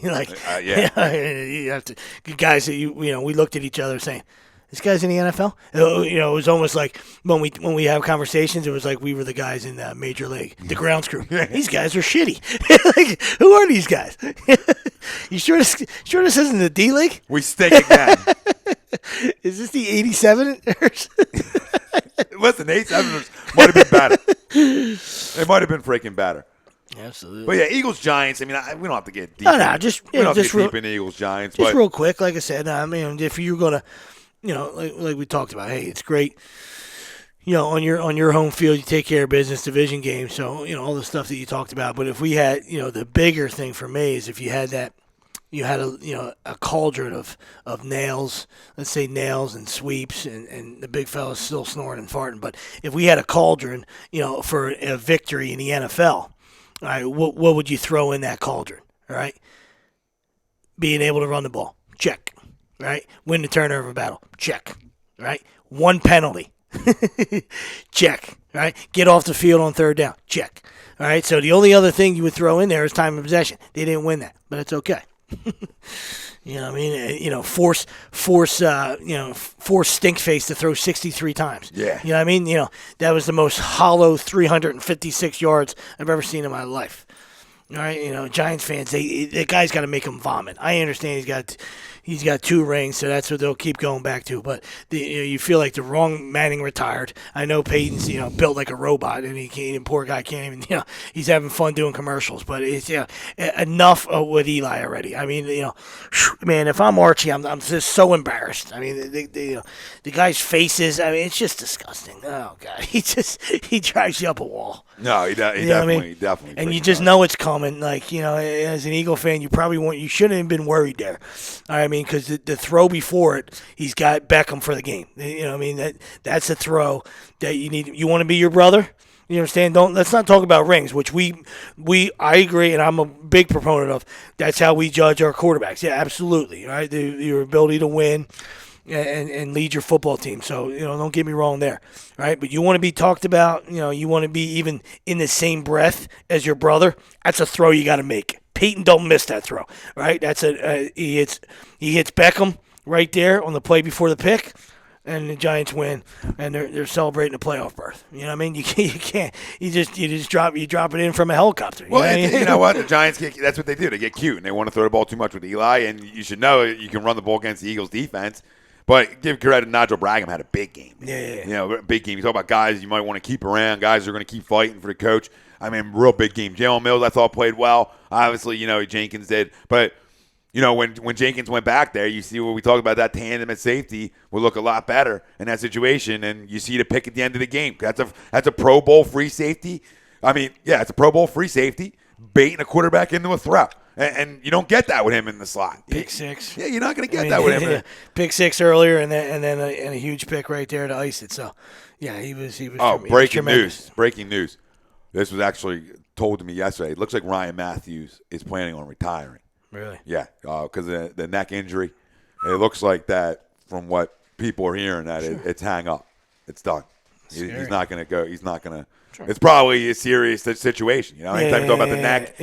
have to guys that we looked at each other saying, this guy's in the NFL. It was almost like when we have conversations, it was like we were the guys in the Major League, the grounds crew. These guys are shitty. Like, who are these guys? You sure this isn't the D League? We stink again. Is this the 87ers? Listen, the 87ers might have been better. They might have been freaking better. Absolutely. But yeah, Eagles Giants. I mean, we don't have to get deep. No, just we don't have to get real, deep in the Eagles Giants. Just real quick, like I said, I mean, if you're gonna. Like we talked about, hey, it's great. On your home field, you take care of business, division games. So all the stuff that you talked about. But if we had, the bigger thing for me is if you had that you had a cauldron of nails, let's say nails and sweeps, and the big fella's still snoring and farting. But if we had a cauldron, for a victory in the NFL, all right, what would you throw in that cauldron? All right, being able to run the ball, check. Right, win the turnover battle, check. Right, one penalty, check. Right, get off the field on third down, check. All right, so the only other thing you would throw in there is time of possession. They didn't win that, but it's okay. You know what I mean? Force stink face to throw 63 times. Yeah. You know what I mean? That was the most hollow 356 yards I've ever seen in my life. All right, Giants fans, the guy's got to make them vomit. I understand he's got 2 rings, so that's what they'll keep going back to. But you feel like the wrong Manning retired. I know Peyton's built like a robot, and poor guy can't even he's having fun doing commercials. But it's enough with Eli already. I mean man, if I'm Archie, I'm just so embarrassed. I mean the guy's faces. I mean it's just disgusting. Oh God, he drives you up a wall. No, he definitely. And you just know it's coming. Like as an Eagle fan, you shouldn't have been worried there. I mean, because the throw before it, he's got Beckham for the game. I mean that's a throw that you need. You want to be your brother. You understand? Let's not talk about rings, which I agree, and I'm a big proponent of. That's how we judge our quarterbacks. Yeah, absolutely. Right, your ability to win. And lead your football team. So, don't get me wrong there, right? But you want to be talked about, you want to be even in the same breath as your brother. That's a throw you got to make. Peyton don't miss that throw, right? That's he hits Beckham right there on the play before the pick, and the Giants win, and they're celebrating a playoff berth. You know what I mean? You can't. You just drop it in from a helicopter. You know what? The Giants that's what they do. They get cute, and they want to throw the ball too much with Eli, and you should know you can run the ball against the Eagles' defense. But give credit to Nigel Brigham had a big game. Yeah. Big game. You talk about guys you might want to keep around, guys who are going to keep fighting for the coach. I mean, real big game. Jalen Mills, I thought, played well. Obviously, Jenkins did. But, when Jenkins went back there, you see what we talked about, that tandem at safety would look a lot better in that situation. And you see the pick at the end of the game. That's a Pro Bowl free safety. I mean, yeah, it's a Pro Bowl free safety, baiting a quarterback into a throw. And you don't get that with him in the slot. Pick six. Yeah, you're not going to get that with him. Yeah. Pick six earlier, and then a huge pick right there to ice it. So, yeah, he was. Oh, breaking news! Breaking news! This was actually told to me yesterday. It looks like Ryan Matthews is planning on retiring. Really? Yeah, because of the neck injury. It looks like that from what people are hearing that it's hang up. It's done. He's not going to go. He's not going to. Sure. It's probably a serious situation. Anytime you talk about the neck,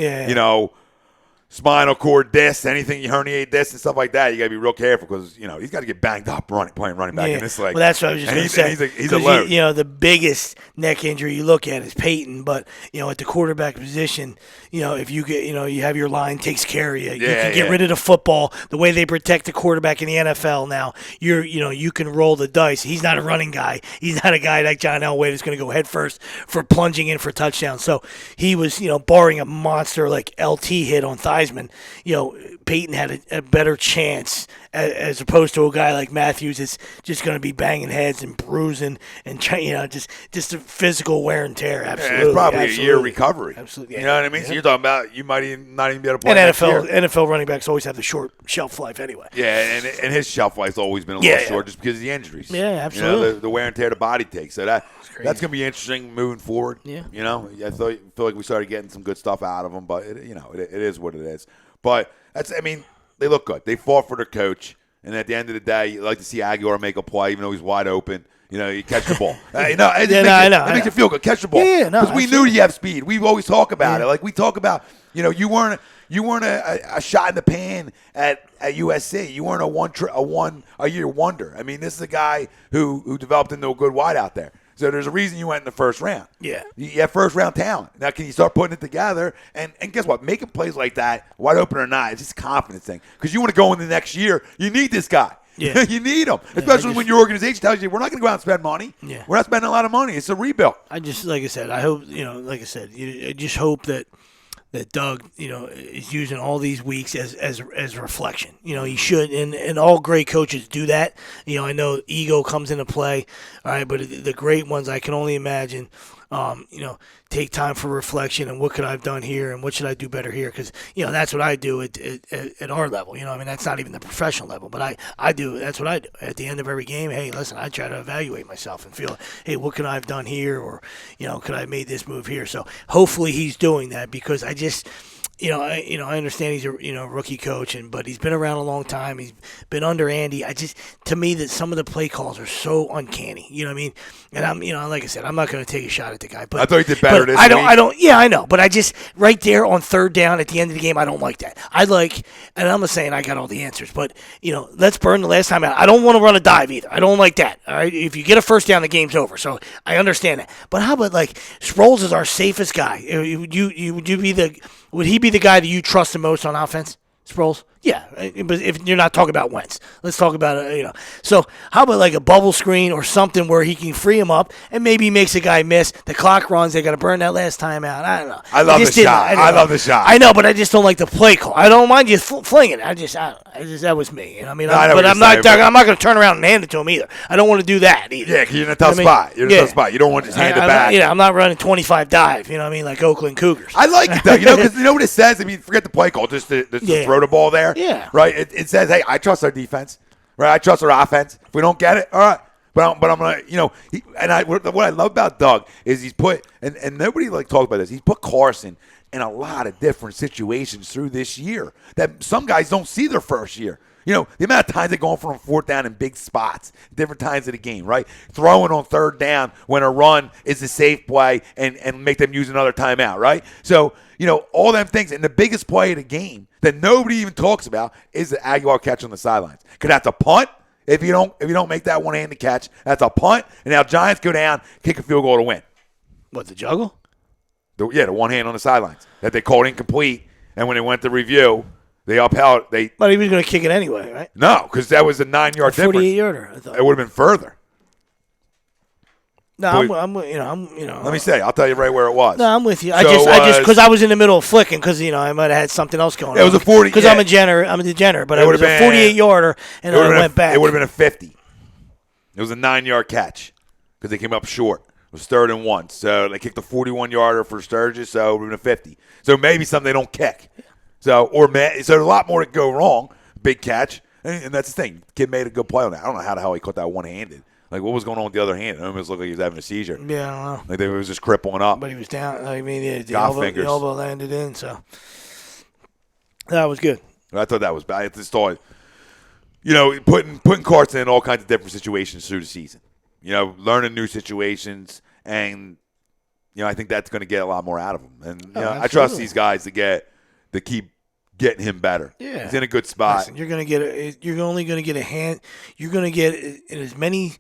spinal cord disc, anything you herniate disc and stuff like that, you got to be real careful because, he's got to get banged up playing running back in this leg. Well, that's what I was just going to say. He's a load. The biggest neck injury you look at is Peyton, but, at the quarterback position, if you get, you have your line takes care of you. You can get rid of the football the way they protect the quarterback in the NFL now. You can roll the dice. He's not a running guy. He's not a guy like John Elway that's going to go head first for plunging in for touchdowns. So he was, barring a monster like LT hit on Theismann, Peyton had a better chance as opposed to a guy like Matthews that's just going to be banging heads and bruising and just a physical wear and tear. Absolutely, it's probably a year recovery. Absolutely, you know what I mean. So you're talking about you might not even be able to play. And NFL running backs always have the short shelf life anyway. Yeah, and his shelf life's always been a little short just because of the injuries. Yeah, absolutely. The wear and tear the body takes. So that's going to be interesting moving forward. Yeah, I feel like we started getting some good stuff out of them, but it is what it is. But they look good. They fought for their coach, and at the end of the day, you like to see Aguilar make a play, even though he's wide open. You catch the ball. It makes you feel good. Catch the ball. Because we knew you have speed. We always talk about it. Like we talk about, you weren't a shot in the pan at USC. You weren't a year wonder. I mean, this is a guy who developed into a good wide out there. So there's a reason you went in the first round. Yeah. You have first-round talent. Now, can you start putting it together? And guess what? Making plays like that, wide open or not, it's just a confidence thing. Because you want to go in the next year, you need this guy. Yeah. You need him. Especially when your organization tells you, we're not going to go out and spend money. Yeah. We're not spending a lot of money. It's a rebuild. I just, like I said, I hope, I just hope that Doug, is using all these weeks as reflection. He should, and all great coaches do that. I know ego comes into play, all right, but the great ones I can only imagine take time for reflection and what could I have done here and what should I do better here? Because, that's what I do at our level. That's not even the professional level, but I do. That's what I do. At the end of every game, hey, listen, I try to evaluate myself and feel, hey, what could I have done here? Or, could I have made this move here? So hopefully he's doing that because I just – I understand he's a rookie coach, but he's been around a long time. He's been under Andy. To me, that some of the play calls are so uncanny. You know what I mean? And I'm, like I said, I'm not going to take a shot at the guy. But I thought he did better this week. Yeah, I know. But I just right there on third down at the end of the game, I don't like that. And I'm not saying I got all the answers, but let's burn the last time out. I don't want to run a dive either. I don't like that. All right, if you get a first down, the game's over. So I understand that. But how about Sproles is our safest guy? Would he be the guy that you trust the most on offense, Sproles? Yeah, but if you're not talking about Wentz, let's talk about So how about a bubble screen or something where he can free him up and maybe he makes a guy miss. The clock runs. They got to burn that last time out. I don't know. I love the shot. I love the shot. I know, but I just don't like the play call. I don't mind you flinging it. That was me. I'm not going to turn around and hand it to him either. I don't want to do that either. Yeah, because you're in a tough spot. You're in a tough spot. You don't want to just hand it back. I'm not running 25 dive. Like Oakland Cougars. I like it though. Because you know what it says. I mean, forget the play call. Just to throw the ball there. Yeah. Right. It says, hey, I trust our defense, right? I trust our offense. If we don't get it, all right. But I'm going to, what I love about Doug is he's put, and nobody talks about this, he's put Carson in a lot of different situations through this year that some guys don't see their first year. The amount of times they're going for a fourth down in big spots, different times of the game, right? Throwing on third down when a run is a safe play and make them use another timeout, right? So, all them things. And the biggest play of the game that nobody even talks about is the Aguilar catch on the sidelines. Because that's a punt. If you don't make that one-handed catch, that's a punt. And now Giants go down, kick a field goal to win. What, the juggle? The one hand on the sidelines that they called incomplete. And when they went to review, they upheld. But he was going to kick it anyway, right? No, because that was a 9-yard difference. 48-yarder, I thought. It would have been further. No, I'm. Let me say. I'll tell you right where it was. No, I'm with you. I just because I was in the middle of flicking because I might have had something else going on. It was a 40. Because I'm a degenerate, but it was a 48-yarder, and then I went back. It would have been a 50. It was a 9-yard catch because they came up short. It was 3rd and 1, so they kicked a 41-yarder for Sturgis, so it would have been a 50. So maybe something they don't kick. So there's a lot more to go wrong. Big catch, and that's the thing. Kid made a good play on that. I don't know how the hell he caught that one-handed. What was going on with the other hand? It almost looked like he was having a seizure. Yeah, I don't know. They was just crippling up. But he was down. The elbow landed in, so that was good. I thought that was bad. I just thought, putting Carson in all kinds of different situations through the season. Learning new situations, and I think that's going to get a lot more out of him. And I trust these guys to keep getting him better. Yeah, he's in a good spot. Listen, you're only going to get a hand. You're going to get in as many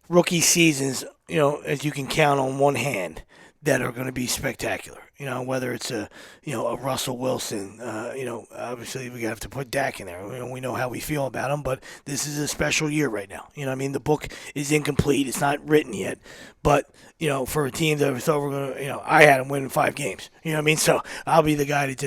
rookie seasons, as you can count on one hand that are going to be spectacular. Whether it's a Russell Wilson, obviously we have to put Dak in there. We know how we feel about him, but this is a special year right now. The book is incomplete. It's not written yet, but for a team that we thought we're going to, I had them winning 5 games. So I'll be the guy that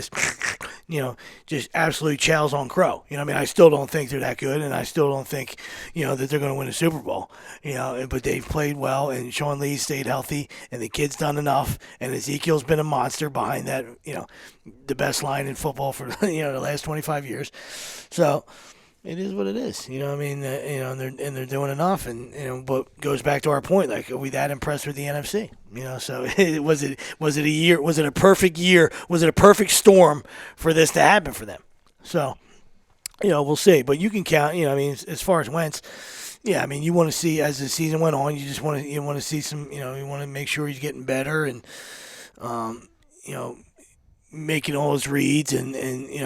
just absolutely chows on crow. I still don't think they're that good, and I still don't think, that they're going to win a Super Bowl. But they've played well, and Sean Lee stayed healthy, and the kid's done enough, and Ezekiel's been a monster behind that, the best line in football for, the last 25 years. So it is what it is. And they're doing enough, and but goes back to our point, are we that impressed with the NFC? So was it a year? Was it a perfect year? Was it a perfect storm for this to happen for them? So, we'll see. But you can count. As far as Wentz, yeah. You want to see as the season went on. You just want to see some. You want to make sure he's getting better and, making all his reads and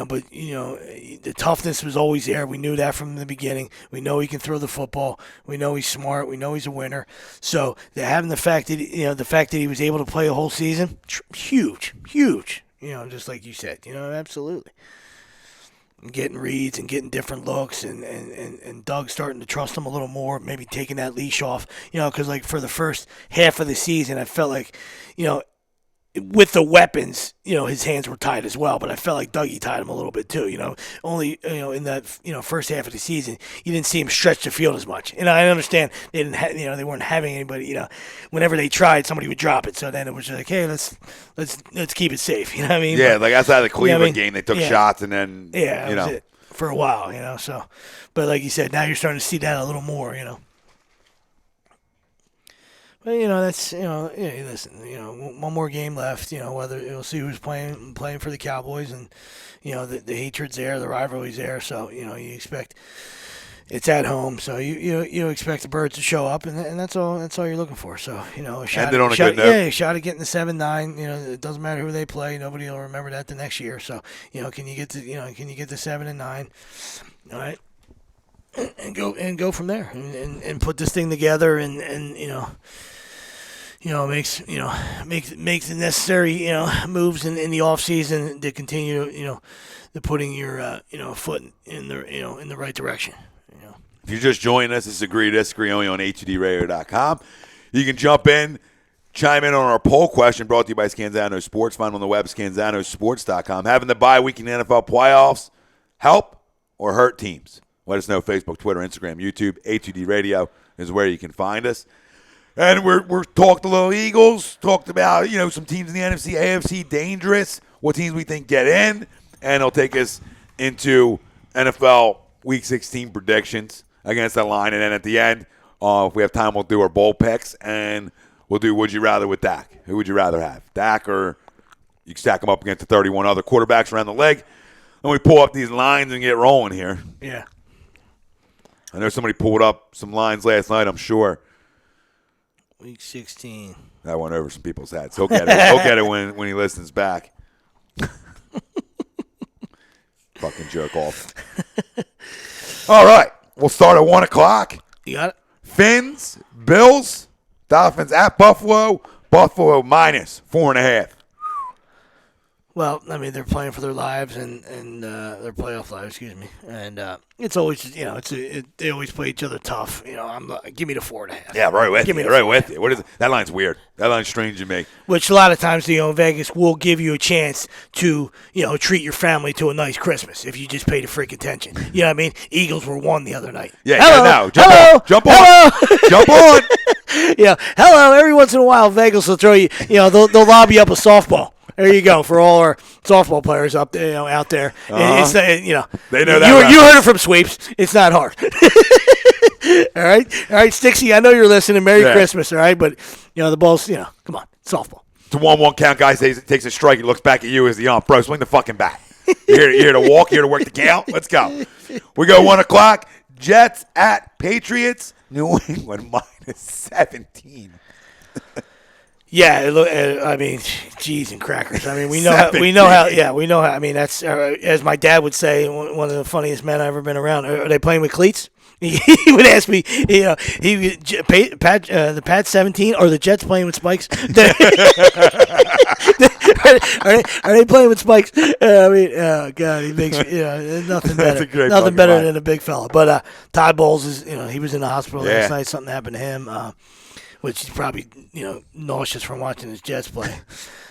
but the toughness was always there. We knew that from the beginning. We know he can throw the football. We know he's smart. We know he's a winner. So having the fact that he was able to play a whole season, huge. Just like you said, absolutely. Getting reads and getting different looks and Doug starting to trust him a little more, maybe taking that leash off, because for the first half of the season, I felt like, with the weapons, his hands were tied as well. But I felt like Dougie tied him a little bit too. Only in that first half of the season, you didn't see him stretch the field as much. And I understand they didn't, they weren't having anybody. Whenever they tried, somebody would drop it. So then it was like, hey, let's keep it safe. You know what I mean? Yeah, like outside the Cleveland game, they took shots and then that was it for a while. So, but like you said, now you're starting to see that a little more. But that's listen. One more game left. Whether we'll see who's playing for the Cowboys, and the hatred's there, the rivalry's there. So you expect it's at home, so you expect the Birds to show up, and that's all you're looking for. So a shot, ended on a good note. Yeah, a shot at getting the 7-9. It doesn't matter who they play. Nobody will remember that the next year. So can you get to 7-9? All right. And go from there, and put this thing together, and makes the necessary moves in the off season to continue to putting your foot in the right direction. If you're just joining us, this is Agree to Disagree only on HUDRadio.com. You can jump in, chime in on our poll question brought to you by Scanzano Sports. Find on the web, scanzanosports.com. Having the bye week in the NFL playoffs help or hurt teams? Let us know. Facebook, Twitter, Instagram, YouTube. HUD Radio is where you can find us. And we're talked a little Eagles, talked about, some teams in the NFC, AFC, dangerous, what teams we think get in, and it'll take us into NFL Week 16 predictions against that line. And then at the end, if we have time, we'll do our bowl picks, and we'll do Would You Rather with Dak. Who would you rather have, Dak, or you can stack them up against the 31 other quarterbacks around the league? And we pull up these lines and get rolling here. Yeah. I know somebody pulled up some lines last night, I'm sure. Week 16. That went over some people's heads. He'll get it. He'll get it when he listens back. Fucking jerk off. All right. We'll start at 1 o'clock. You got it? Fins, Bills, Dolphins at Buffalo. Buffalo minus 4.5. Well, I mean, they're playing for their lives and their playoff lives, excuse me. And it's always, they always play each other tough. Give me the 4.5. Yeah, right with Give you. me Right with you. What is it? That line's weird. That line's strange to me. Which a lot of times, Vegas will give you a chance to, treat your family to a nice Christmas if you just pay the freak attention. You know what I mean? Eagles were won the other night. Yeah, hello, no. Jump on. Jump on. Hello. Every once in a while, Vegas will throw you, they'll lob you up a softball. There you go for all our softball players up there, out there. It's they know that. You heard it from Sweeps. It's not hard. All right, Stixie. I know you're listening. Merry Christmas. All right, but the ball's come on, softball. It's a 1-1 count. Guy takes a strike. He looks back at you as the bro. Swing the fucking bat. You're here to walk. You're here to work the count. Let's go. We go 1 o'clock. Jets at Patriots. New England minus 17. Yeah, I mean, cheese and crackers. I mean, we know how. I mean, that's as my dad would say, one of the funniest men I've ever been around. Are they playing with cleats? He would ask me, the Pats 17 or the Jets playing with spikes? Are they playing with spikes? I mean, oh God, he makes nothing better. Nothing better than a big fella. But Todd Bowles is, he was in the hospital last night. Something happened to him. Which he's probably, nauseous from watching his Jets play.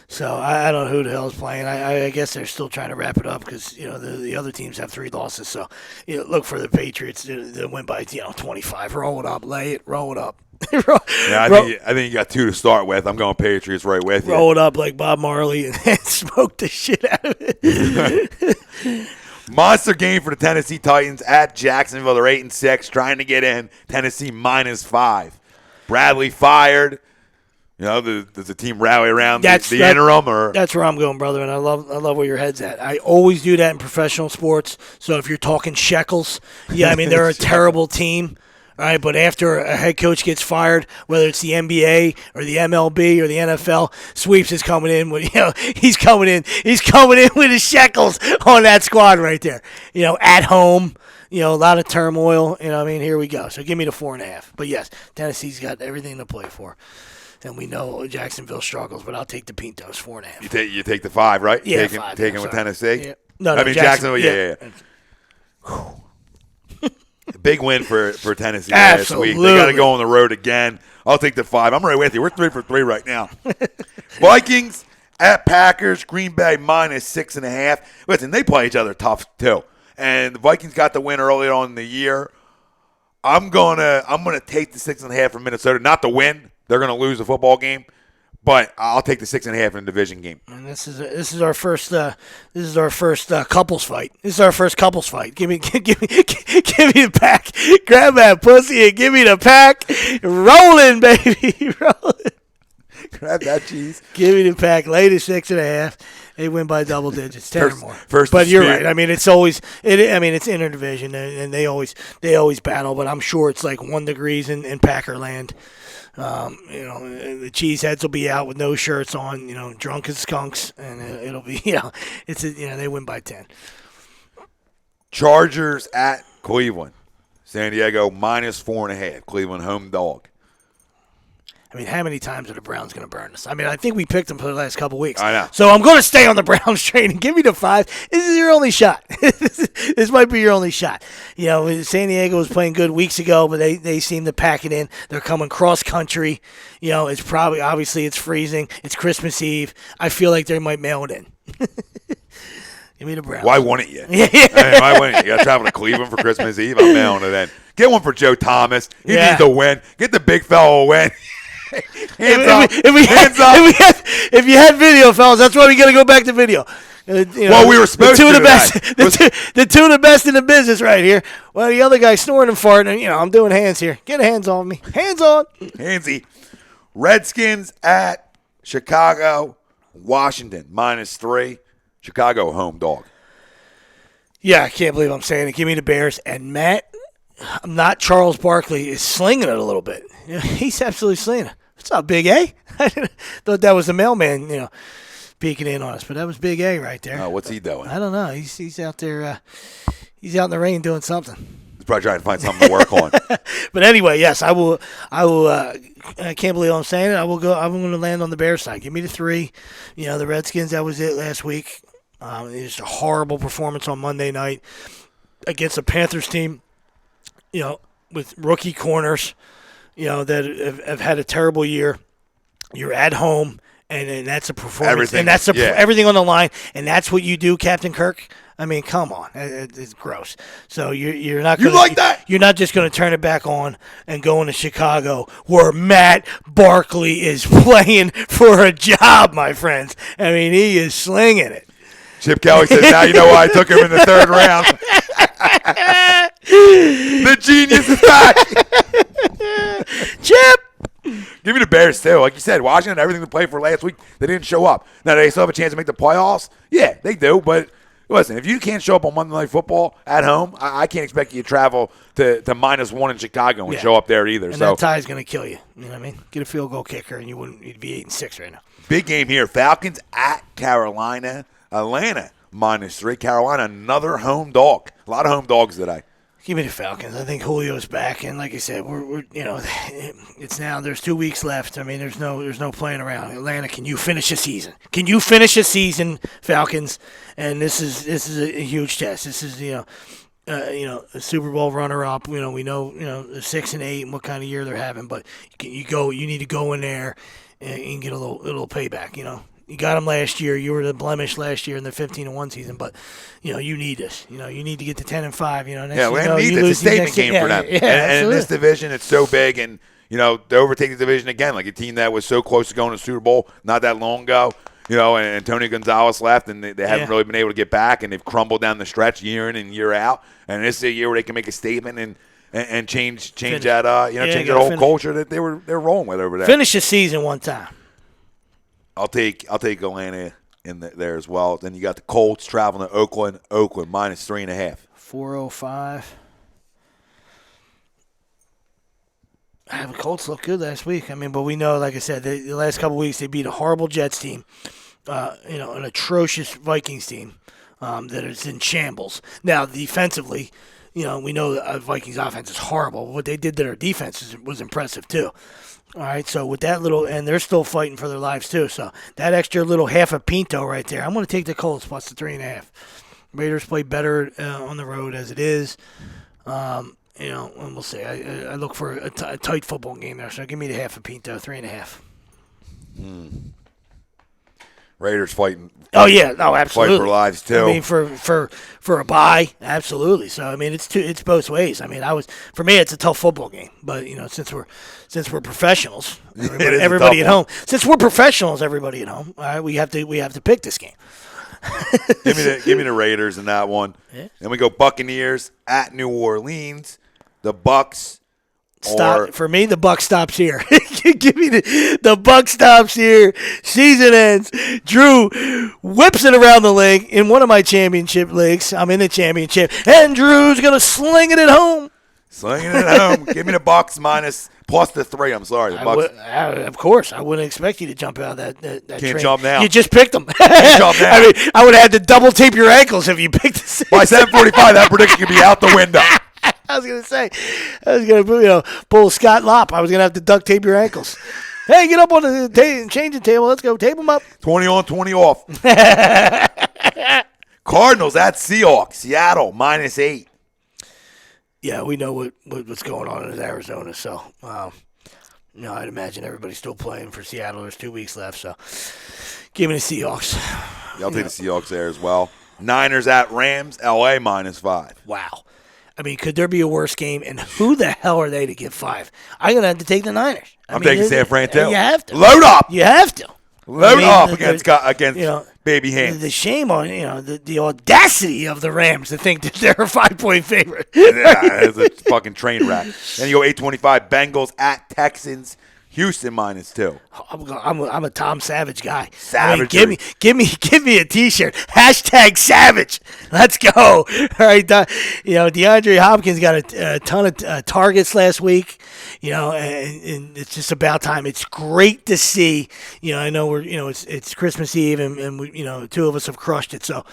So I don't know who the hell is playing. I guess they're still trying to wrap it up because, the other teams have 3 losses. So, look for the Patriots to win by, 25. Roll it up. Lay it. Roll it up. I think you got 2 to start with. I'm going Patriots right with you. Roll it up like Bob Marley and smoke the shit out of it. Monster game for the Tennessee Titans at Jacksonville. They're 8-6, trying to get in. Tennessee minus 5. Bradley fired. Does the team rally around the interim? Or that's where I'm going, brother, and I love where your head's at. I always do that in professional sports. So if you're talking shekels, they're a terrible team, all right? But after a head coach gets fired, whether it's the NBA or the MLB or the NFL, Sweeps is coming in with he's coming in with his shekels on that squad right there. At home. A lot of turmoil. Here we go. So give me the 4.5. But yes, Tennessee's got everything to play for. And we know Jacksonville struggles, but I'll take the Pintos, 4.5. You take the 5, right? Yeah, taking, 5. Taking with Tennessee? Yeah. No, Jacksonville, yeah. Big win for Tennessee Absolutely. last week. They got to go on the road again. I'll take the 5. I'm right with you. We're 3 for 3 right now. Vikings At Packers, Green Bay minus 6.5. Listen, they play each other tough too. And the Vikings got the win earlier on in the year. I'm gonna take the 6.5 from Minnesota. Not to win. They're gonna lose the football game. But I'll take the 6.5 in a division game. And this is our first couples fight. This is our first couples fight. Give me the pack. Grab that pussy and give me the pack. Rolling, baby, rolling. Grab that cheese. Give me the pack. Lay to 6.5. They win by double digits, 10 or more. First but dispute. You're right. I mean, it's always it's interdivision, and they always battle. But I'm sure it's like 1 degree in Packerland. The cheeseheads will be out with no shirts on, drunk as skunks, and it'll be, they win by 10. Chargers at Cleveland. San Diego minus 4.5. Cleveland home dog. I mean, how many times are the Browns going to burn us? I mean, I think we picked them for the last couple weeks. I know. So I'm going to stay on the Browns train and give me the 5. This is your only shot. This might be your only shot. San Diego was playing good weeks ago, but they seem to pack it in. They're coming cross country. It's probably, obviously, it's freezing. It's Christmas Eve. I feel like they might mail it in. Give me the Browns. Why wouldn't you? Why wouldn't you? You got to travel to Cleveland for Christmas Eve. I'm mailing it in. Get one for Joe Thomas. He needs to win. Get the big fella a win. If you had video, fellas, that's why we got to go back to video. Well, we were supposed to. The two of the best in the business right here. Well, the other guy snoring and farting, and I'm doing hands here. Get hands on me. Hands on. Handsy. Redskins at Chicago. Washington minus 3. Chicago home dog. Yeah, I can't believe I'm saying it. Give me the Bears. And Matt, not Charles Barkley, is slinging it a little bit. He's absolutely slinging it. What's up, Big A? I thought that was the mailman, peeking in on us, but that was Big A right there. Oh, what's he doing? I don't know. He's out there. He's out in the rain doing something. He's probably trying to find something to work on. But anyway, yes, I will. I can't believe I'm saying it. I'm going to land on the Bears side. Give me the 3. The Redskins. That was it last week. It was a horrible performance on Monday night against a Panthers team. With rookie corners. That have had a terrible year. You're at home, and that's a performance. Everything on the line, and that's what you do, Captain Kirk. I mean, come on. It's gross. So you're not going to like that? You're not just going to turn it back on and go into Chicago where Matt Barkley is playing for a job, my friends. I mean, he is slinging it. Chip Kelly says, now you know why I took him in the 3rd round. The genius is back. Chip! Give me the Bears, too. Like you said, Washington, everything they played for last week, they didn't show up. Now, they still have a chance to make the playoffs? Yeah, they do. But, listen, if you can't show up on Monday Night Football at home, I can't expect you to travel to -1 in Chicago and show up there either. And that tie's going to kill you. You know what I mean? Get a field goal kicker, and you'd be 8-6 right now. Big game here. Falcons at Carolina. Atlanta -3. Carolina, another home dog. A lot of home dogs today. Give me the Falcons. I think Julio's back, and like I said, we're it's now. There's 2 weeks left. I mean, there's no playing around. Atlanta, can you finish a season? Can you finish a season, Falcons? And this is a huge test. This is a Super Bowl runner-up. We know 6 and 8 and what kind of year they're having, but you need to go in there and get a little payback. You got them last year. You were the blemish last year in the 15-1 season, but you need this. You need to get to 10-5. Atlanta needs it. It's a statement game for them. And in this division, it's so big, and to overtake the division again, like a team that was so close to going to the Super Bowl not that long ago. And Tony Gonzalez left, and they haven't really been able to get back, and they've crumbled down the stretch year in and year out. And this is a year where they can make a statement and change that change that whole culture that they're rolling with over there. Finish the season one time. I'll take Atlanta in there as well. Then you got the Colts traveling to Oakland. Oakland -3.5. 405. The Colts looked good last week. I mean, but we know, like I said, the last couple of weeks they beat a horrible Jets team, an atrocious Vikings team that is in shambles. Now, defensively, we know the Vikings offense is horrible. What they did to their defense was impressive too. All right, so with that and they're still fighting for their lives too. So that extra little half a pinto right there, I'm going to take the Colts plus the 3.5. Raiders play better on the road as it is. And we'll see. I look for a tight football game there. So give me the half a pinto, 3.5. Raiders fighting. Oh yeah, no, absolutely. Fight for lives too. I mean, for a bye, absolutely. So I mean, it's both ways. I mean, for me, it's a tough football game. But since we're professionals, everybody at home. Since we're professionals, everybody at home, all right, we have to pick this game. Give me the Raiders in that one. Yeah. Then we go Buccaneers at New Orleans. The Bucks. For me, the buck stops here. Give me the buck stops here. Season ends. Drew whips it around the league in one of my championship leagues. I'm in the championship, and Drew's gonna sling it at home. Slinging it at home. Give me the Bucks plus the 3. I'm sorry, the Bucks. Of course, I wouldn't expect you to jump out of that Can't train. jump now. You just picked them. Can't jump now. I mean, I would have had to double tape your ankles if you picked the By 7:45, that prediction could be out the window. I was gonna pull Scott Lopp. I was gonna have to duct tape your ankles. Hey, get up on the changing table. Let's go. Tape them up. 20 on, 20 off. Cardinals at Seahawks. Seattle -8. Yeah, we know what's going on in Arizona. So, I'd imagine everybody's still playing for Seattle. There's 2 weeks left. So, give me the Seahawks. Yeah, I'll take the Seahawks there as well. Niners at Rams. LA -5. Wow. I mean, could there be a worse game? And who the hell are they to give 5? I'm going to have to take the Niners. I'm taking San Fran too. You have to. Load up. You have to. Load up against baby hands. The shame on, the audacity of the Rams to think that they're a 5-point favorite. Yeah, it's a fucking train wreck. Then you go 8:25. Bengals at Texans. Houston -2. I'm a Tom Savage guy. Savage. I mean, give me a T-shirt. #Savage. Let's go. All right, DeAndre Hopkins got a ton of targets last week. And it's just about time. It's great to see. I know it's Christmas Eve and we, 2 of us have crushed it. So,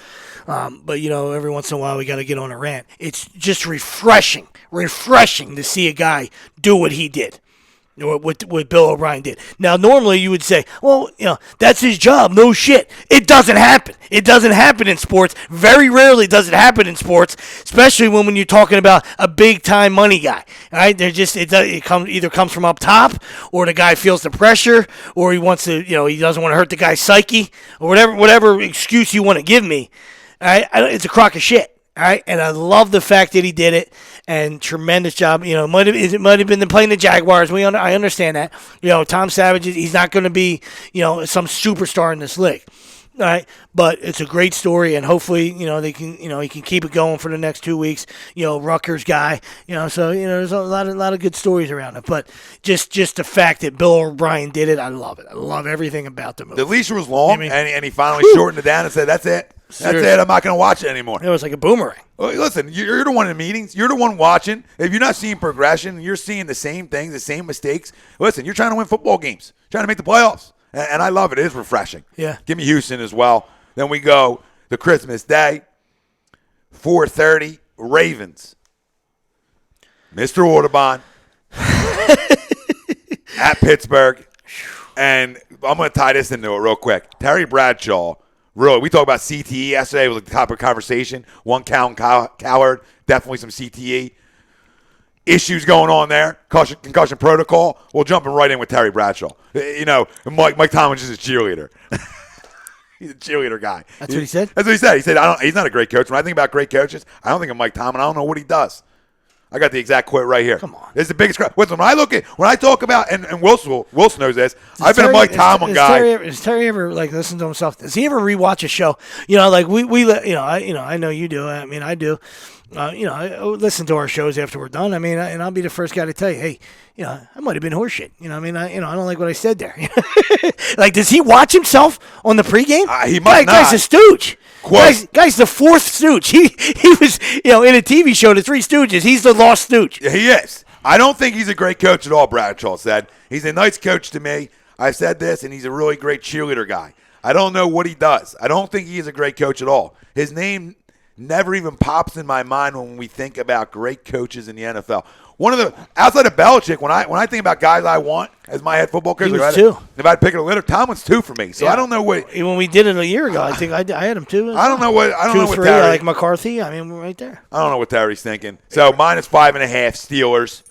but every once in a while we got to get on a rant. It's just refreshing to see a guy do what he did. What Bill O'Brien did. Now, normally you would say, well, that's his job. No shit. It doesn't happen. It doesn't happen in sports. Very rarely does it happen in sports, especially when you're talking about a big-time money guy. All right? It either comes from up top, or the guy feels the pressure, or he wants to, he doesn't want to hurt the guy's psyche, or whatever excuse you want to give me. All right? It's a crock of shit. All right, and I love the fact that he did it, and tremendous job. It might have been playing the Jaguars. I understand that. Tom Savage, he's not going to be, some superstar in this league. All right, but it's a great story, and hopefully, they can, he can keep it going for the next 2 weeks. Rutgers guy, so there's a lot of good stories around it. But just the fact that Bill O'Brien did it, I love it. I love everything about the movie. The leash was long, and he finally shortened it down and said, "That's it. Seriously. That's it. I'm not going to watch it anymore." It was like a boomerang. Well, listen, you're the one in meetings. You're the one watching. If you're not seeing progression, you're seeing the same things, the same mistakes. Listen, you're trying to win football games, trying to make the playoffs. And I love it. It is refreshing. Yeah. Give me Houston as well. Then we go to Christmas Day, 4:30, Ravens. Mr. Audubon at Pittsburgh. And I'm going to tie this into it real quick. Terry Bradshaw, really, we talked about CTE yesterday. It was like the topic of conversation. One count Coward, definitely some CTE issues going on there. Concussion protocol. Well, jumping right in with Terry Bradshaw. Mike Tomlin is a cheerleader. He's a cheerleader guy. That's what he said? That's what he said. He said, he's not a great coach. When I think about great coaches, I don't think of Mike Tomlin. I don't know what he does. I got the exact quote right here. Come on. It's the biggest crowd. Listen, when I talk about, and Wilson knows this, I've been a Mike Tomlin guy. Has Terry ever listen to himself? Does he ever rewatch a show? I know you do. I mean, I do. I listen to our shows after we're done. I mean, and I'll be the first guy to tell you, hey, I might have been horseshit. I don't like what I said there. Like, does he watch himself on the pregame? He might not. Guy's a stooge. Guy's the fourth stooge. He was, in a TV show, the Three Stooges. He's the lost stooge. Yeah, he is. I don't think he's a great coach at all, Bradshaw said. He's a nice coach to me. I've said this, and he's a really great cheerleader guy. I don't know what he does. I don't think he is a great coach at all. His name never even pops in my mind when we think about great coaches in the NFL. Outside of Belichick, when I think about guys I want as my head football coach, he was two. If I'd pick a litter, Tomlin's 2 for me. So yeah. I don't know what. When we did it a year ago, I think I had him 2. I don't know what. I don't know what 2-3. Terry, I like McCarthy. I mean, we're right there. I don't know what Terry's thinking. So -5.5 Steelers.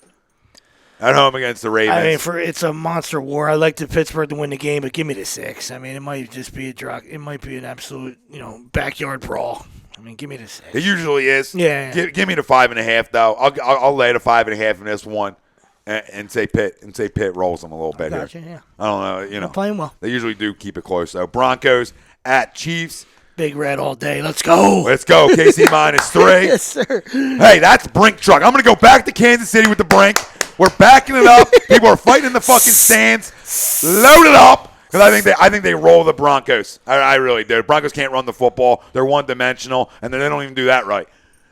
At home against the Ravens. I mean, it's a monster war. I like the Pittsburgh to win the game, but give me the 6. I mean, it might just be it might be an absolute, backyard brawl. I mean, give me the 6. It usually is. Yeah. Give me the 5.5 though. I'll lay the 5.5 in this one, and say Pitt rolls them a little bit Gotcha, here. yeah. I don't know. They're playing well. They usually do keep it close though. Broncos at Chiefs. Big Red all day. Let's go. Let's go. KC -3. Yes, sir. Hey, that's Brink truck. I'm gonna go back to Kansas City with the Brink. We're backing it up. People are fighting in the fucking stands. Load it up. Because I think they roll the Broncos. I really do. Broncos can't run the football. They're one-dimensional, and they don't even do that right.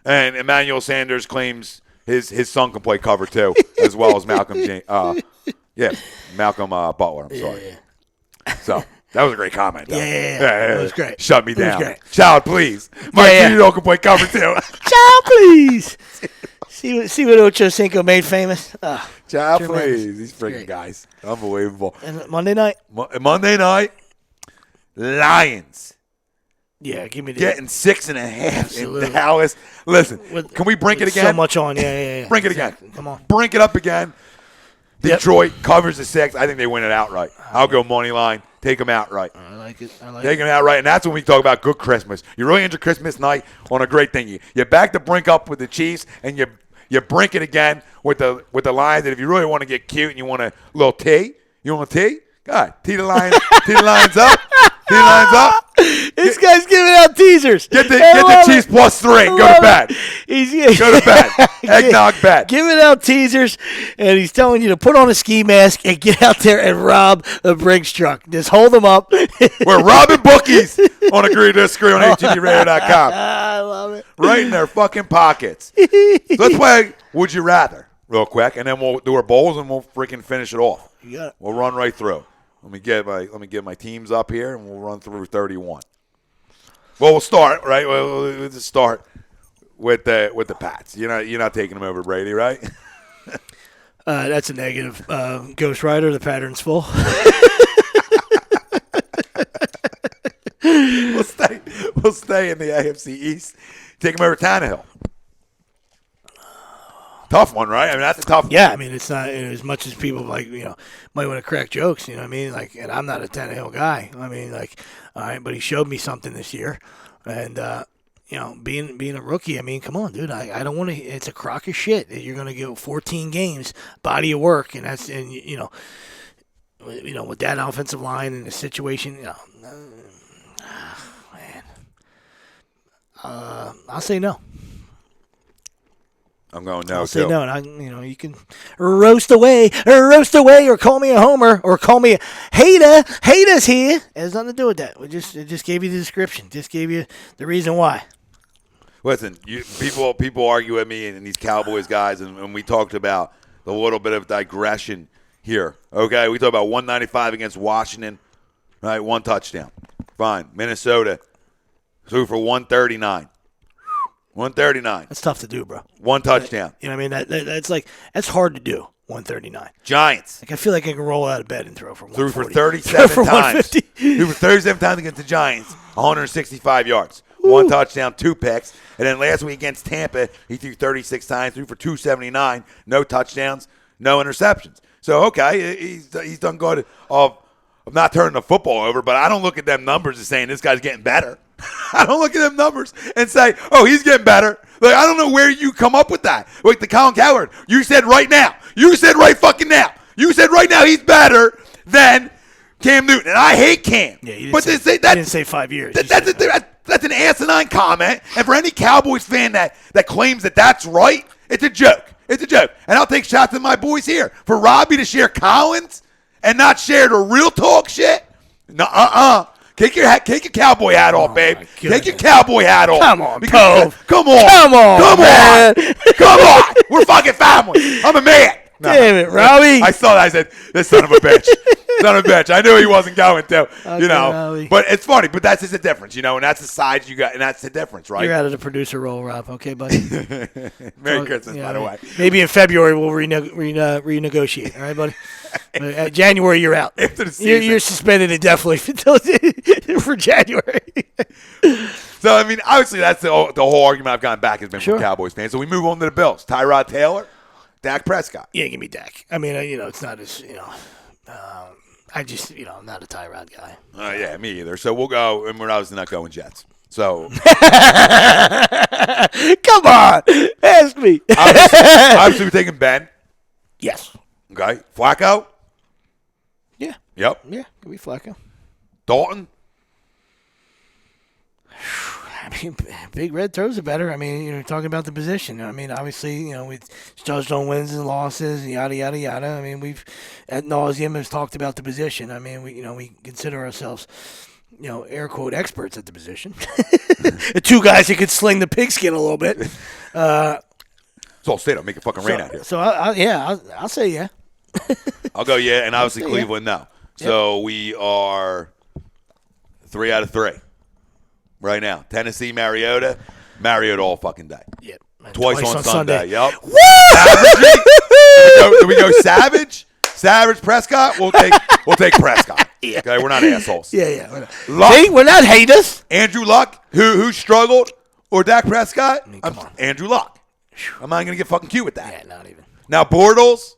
And Emmanuel Sanders claims his son can play cover too, as well as Malcolm Butler. I'm sorry. Yeah. So that was a great comment. Though. Yeah. That was great. Shut me That was down. great. Child, please. My kid can play cover too. Child, please. See what Ocho Cinco made famous? Child, tremendous. please. These freaking guys. Unbelievable. And Monday night? Monday night, Lions. Yeah, give me the Getting 6.5 Absolutely. in Dallas. Listen, can we brink it again? So much on. Yeah. Brink it again. Come on. Brink it up again. Yep. Detroit covers the 6. I think they win it outright. I'll go money line. Take them outright. I like it. Take them outright. And that's when we talk about good Christmas. You really enter Christmas night on a great thing. You back the Brink up with the Chiefs, and you brink it again with the Lions. And if you really want to get cute and you want a little tea, you want a tea? Go ahead. Tee the Lions up. Tee the Lions up. This guy's giving out teasers. Get the Chiefs +3 and go to bed. Go to bed. Eggnog bet. Giving out teasers, and he's telling you to put on a ski mask and get out there and rob the Brinks truck. Just hold them up. We're robbing bookies on Agree to Disagree on HTVRadio.com. I love it. Right in their fucking pockets. So let's play Would You Rather real quick, and then we'll do our bowls and we'll freaking finish it off. You got it. We'll run right through. Let me get my teams up here, and we'll run through 31. Well, we'll start right. We'll just start with the Pats. You're not taking them over Brady, right? That's a negative. Ghost Rider, the pattern's full. We'll stay in the AFC East. Take them over Tannehill. Tough one, right? I mean, that's a tough one. Yeah, I mean, it's not as much as people might want to crack jokes, you know what I mean? Like, and I'm not a Tannehill guy. I mean, like, all right, but he showed me something this year. And, being a rookie, I mean, come on, dude. I don't want to – it's a crock of shit that you're going to go 14 games, body of work, and that's – and, with that offensive line and the situation, man. I'll say no. I'm going no, I'll say too. no, and you can roast away, or call me a homer, or call me a hater. Haters here. It has nothing to do with that. It just gave you the description. Just gave you the reason why. Listen, people argue with me and these Cowboys guys, and we talked about a little bit of digression here. Okay, we talked about 195 against Washington, right? 1 touchdown. Fine. Minnesota threw for 139. 139. That's tough to do, bro. 1 touchdown. You know what I mean? That's hard to do. 139. Giants. Like, I feel like I can roll out of bed and throw for 140. Threw for 37 for times. 150. Threw for 37 times against the Giants. 165 yards. Woo. 1 touchdown, 2 picks. And then last week against Tampa, he threw 36 times, threw for 279, no touchdowns, no interceptions. So, okay, he's done good of not turning the football over, but I don't look at them numbers as saying this guy's getting better. I don't look at them numbers and say, oh, he's getting better. Like, I don't know where you come up with that. Like the Colin Cowherd, you said right now. You said right fucking now. You said right now he's better than Cam Newton. And I hate Cam. Yeah, you didn't say 5 years. That's an asinine comment. And for any Cowboys fan that claims that that's right, it's a joke. It's a joke. And I'll take shots at my boys here. For Robbie to share Collins and not share the real talk shit? Take your cowboy hat off, babe. Take your cowboy hat off. Come on, Come on. We're fucking family. I'm a man. No. Damn it, Robbie. I saw that. I said, this son of a bitch. Son of a bitch. I knew he wasn't going to, Okay, Robbie. But it's funny. But that's just the difference, and that's the sides you got, and that's the difference, right? You're out of the producer role, Rob. Okay, buddy. Merry Christmas, by the way. Maybe in February we'll renegotiate. All right, buddy? January, you're out. After the season. You're suspended indefinitely for January. So, I mean, obviously that's the whole argument I've gotten back has been from Cowboys fans. So we move on to the Bills. Tyrod Taylor Dak Prescott. Yeah, give me Dak. I mean, it's not as, I just, I'm not a Tyrod guy. Yeah, me either. So we'll go, and we're obviously not going Jets. So. Come on. Ask me. Obviously, we're taking Ben. Yes. Okay. Flacco. Yeah. Yep. Yeah, give me Flacco. Dalton. I mean, Big Red throws it better. I mean, you're talking about the position. I mean, obviously, we judged on wins and losses, yada yada yada. I mean, we've ad nauseum has talked about the position. I mean, we consider ourselves, air quote experts at the position. Two guys that could sling the pigskin a little bit. It's all state. I'll make it fucking rain out here. So I'll say yeah. I'll go yeah, and obviously say Cleveland no. So we are 3 out of 3 right now. Tennessee, Mariota all fucking day. Yep. Twice on Sunday. Yep. Woo! Do we go Savage? Savage Prescott? We'll take Prescott. Yeah. Okay, we're not assholes. Yeah. Luck, See, we're not haters. Andrew Luck, who struggled, or Dak Prescott? Come on. Andrew Luck. I'm not gonna get fucking cute with that. Yeah, not even. Now Bortles,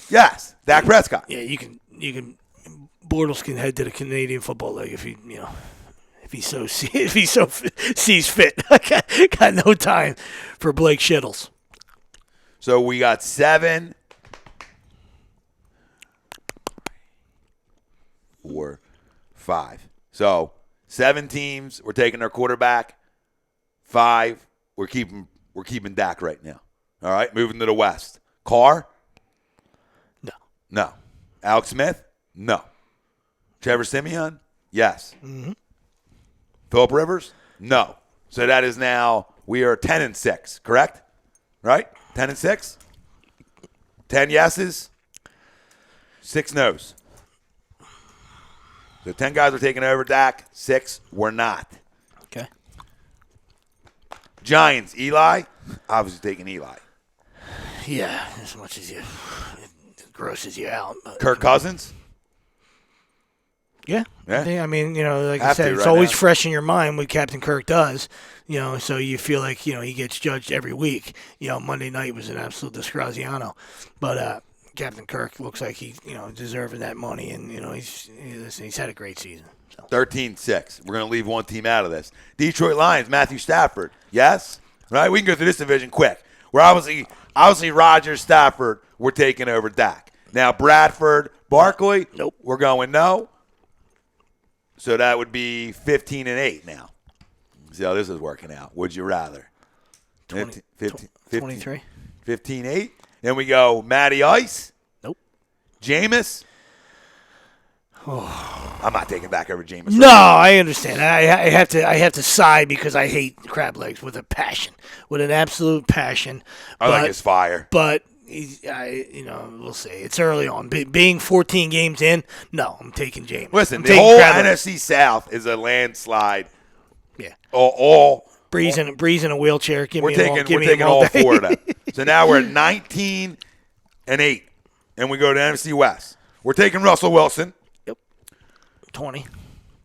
yes, Dak Prescott. Yeah, you can. Bortles can head to the Canadian Football League if he so sees fit. I got no time for Blake Shittles. So we got 7, 4, 5. So 7 teams. We're taking our quarterback. 5. We're keeping Dak right now. All right, moving to the West. Carr? No. Alex Smith? No. Trevor Siemian? Yes. Mm-hmm. Phillip Rivers? No. So that is now, we are 10-6, correct? Right? 10-6? 10 yeses? 6 no's. So 10 guys are taking over Dak. 6 were not. Okay. Giants, Eli? Obviously taking Eli. Yeah, as much as it grosses you out. But, Kirk Cousins? Yeah. I mean, like I Have said, to it's right always now. fresh in your mind what Captain Kirk does. So you feel like, he gets judged every week. Monday night was an absolute disgraziano. But Captain Kirk looks like he, deserving that money. And, he's had a great season. So. 13-6. We're going to leave one team out of this. Detroit Lions, Matthew Stafford. Yes? Right? We can go through this division quick. We're obviously Rodgers, Stafford, we're taking over Dak. Now, Bradford, Barkley, Nope. We're going no. So that would be 15-8 now. See how this is working out. Would you rather? 23. 15-8. Then we go Matty Ice. Nope. Jameis. I'm not taking back over Jameis. No, I understand. I have to sigh because I hate crab legs with a passion, with an absolute passion. I like his fire. But we'll see. It's early on. Being 14 games in, no, I'm taking James. Listen, I'm the taking whole crab legs. NFC South is a landslide. Yeah. All Breeze in a wheelchair. we're taking all 4 of them. So now we're at 19-8, and we go to NFC West. We're taking Russell Wilson. Yep. 20.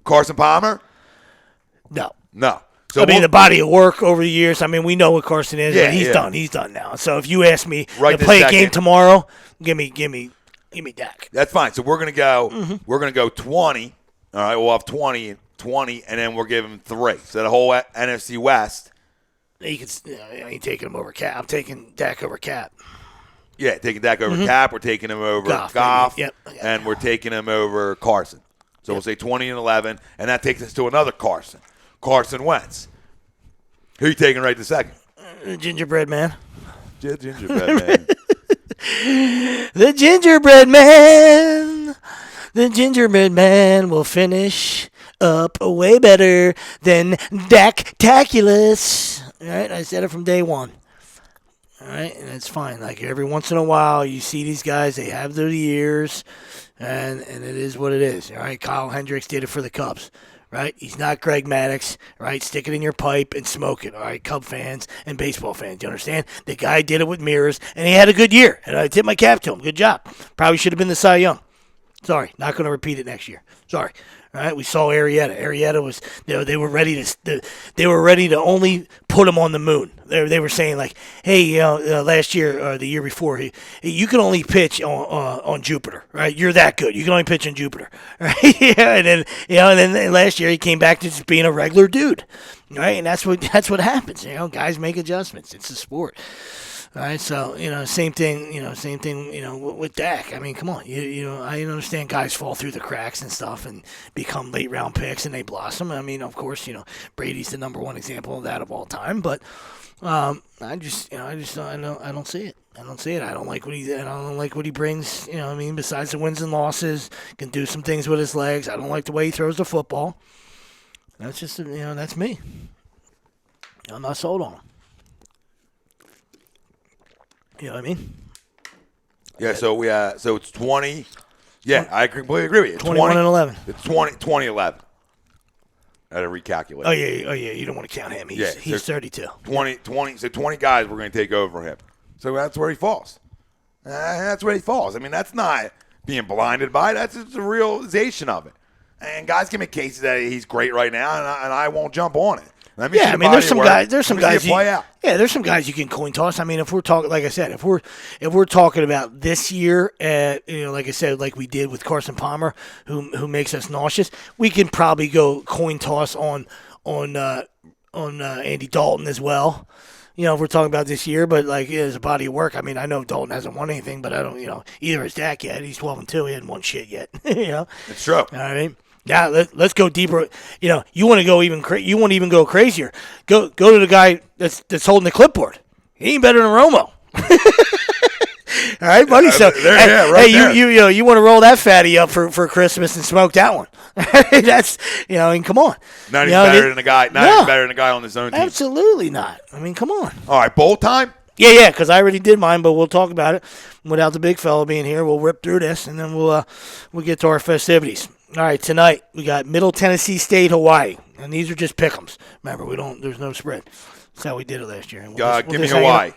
Carson Palmer. No. So the body of work over the years. I mean, we know what Carson is. Yeah, but he's yeah. done. He's done now. So if you ask me Right to this play a second. game tomorrow, give me Dak. That's fine. So we're gonna go. Mm-hmm. We're gonna go 20. All right, we'll have 20, and then we'll give him 3. So the whole NFC West. I ain't taking him over Cap. I'm taking Dak over Cap. Yeah, taking Dak over Cap. We're taking him over Goff. Yep. And we're taking him over Carson. So we'll say 20-11, and that takes us to another Carson. Carson Wentz. Who you taking right this second? Gingerbread man. Gingerbread man. The gingerbread man. The gingerbread man will finish up way better than Dak-taculous. All right, I said it from day one. All right, and it's fine. Like every once in a while, you see these guys, they have their years, and it is what it is. All right, Kyle Hendricks did it for the Cubs. Right? He's not Greg Maddux, right? Stick it in your pipe and smoke it, all right? Cub fans and baseball fans, you understand? The guy did it with mirrors, and he had a good year, and I tip my cap to him. Good job. Probably should have been the Cy Young. Sorry, not going to repeat it next year. Sorry. Right? We saw Arrieta. Arrieta was, they were ready to only put him on the moon. They were saying like, hey, last year or the year before, you can only pitch on Jupiter, right? You're that good. You can only pitch on Jupiter, right? Yeah, and then last year he came back to just being a regular dude, right? And that's what happens. Guys make adjustments. It's a sport. All right, so same thing. With Dak. I mean, come on. I understand guys fall through the cracks and stuff and become late round picks and they blossom. I mean, of course, Brady's the number one example of that of all time. But I don't see it. I don't see it. I don't like what he brings. Besides the wins and losses, can do some things with his legs. I don't like the way he throws the football. That's just that's me. I'm not sold on him. You know what I mean? Yeah, so it's 20. Yeah, I completely agree with you. 21 and 11. It's 2011. I had to recalculate. Oh yeah. You don't want to count him. He's 32. 20 guys were going to take over him. So that's where he falls. That's where he falls. I mean, that's not being blinded by it. That's just a realization of it. And guys can make cases that he's great right now, and I won't jump on it. Yeah, I mean, there's some guys. There's some guys. There's some guys you can coin toss. I mean, if we're talking, like I said, if we're talking about this year, like I said, like we did with Carson Palmer, who makes us nauseous, we can probably go coin toss on Andy Dalton as well. If we're talking about this year, but like as a body of work, I mean, I know Dalton hasn't won anything, but I don't, either is Dak yet. He's 12-2. He hadn't won shit yet. It's true. All right. Yeah, let's go deeper. You want to go even. You want to even go crazier. Go to the guy that's holding the clipboard. He ain't better than Romo. All right, buddy. So you want to roll that fatty up for Christmas and smoke that one. That's come on. Not even better than the guy. Not even better than the guy on his own team. Absolutely not. I mean, come on. All right, bowl time. Yeah, because I already did mine, but we'll talk about it without the big fella being here. We'll rip through this, and then we'll get to our festivities. All right, tonight we got Middle Tennessee State, Hawaii, and these are just pick'ems. Remember, there's no spread. That's how we did it last year. Give me Hawaii.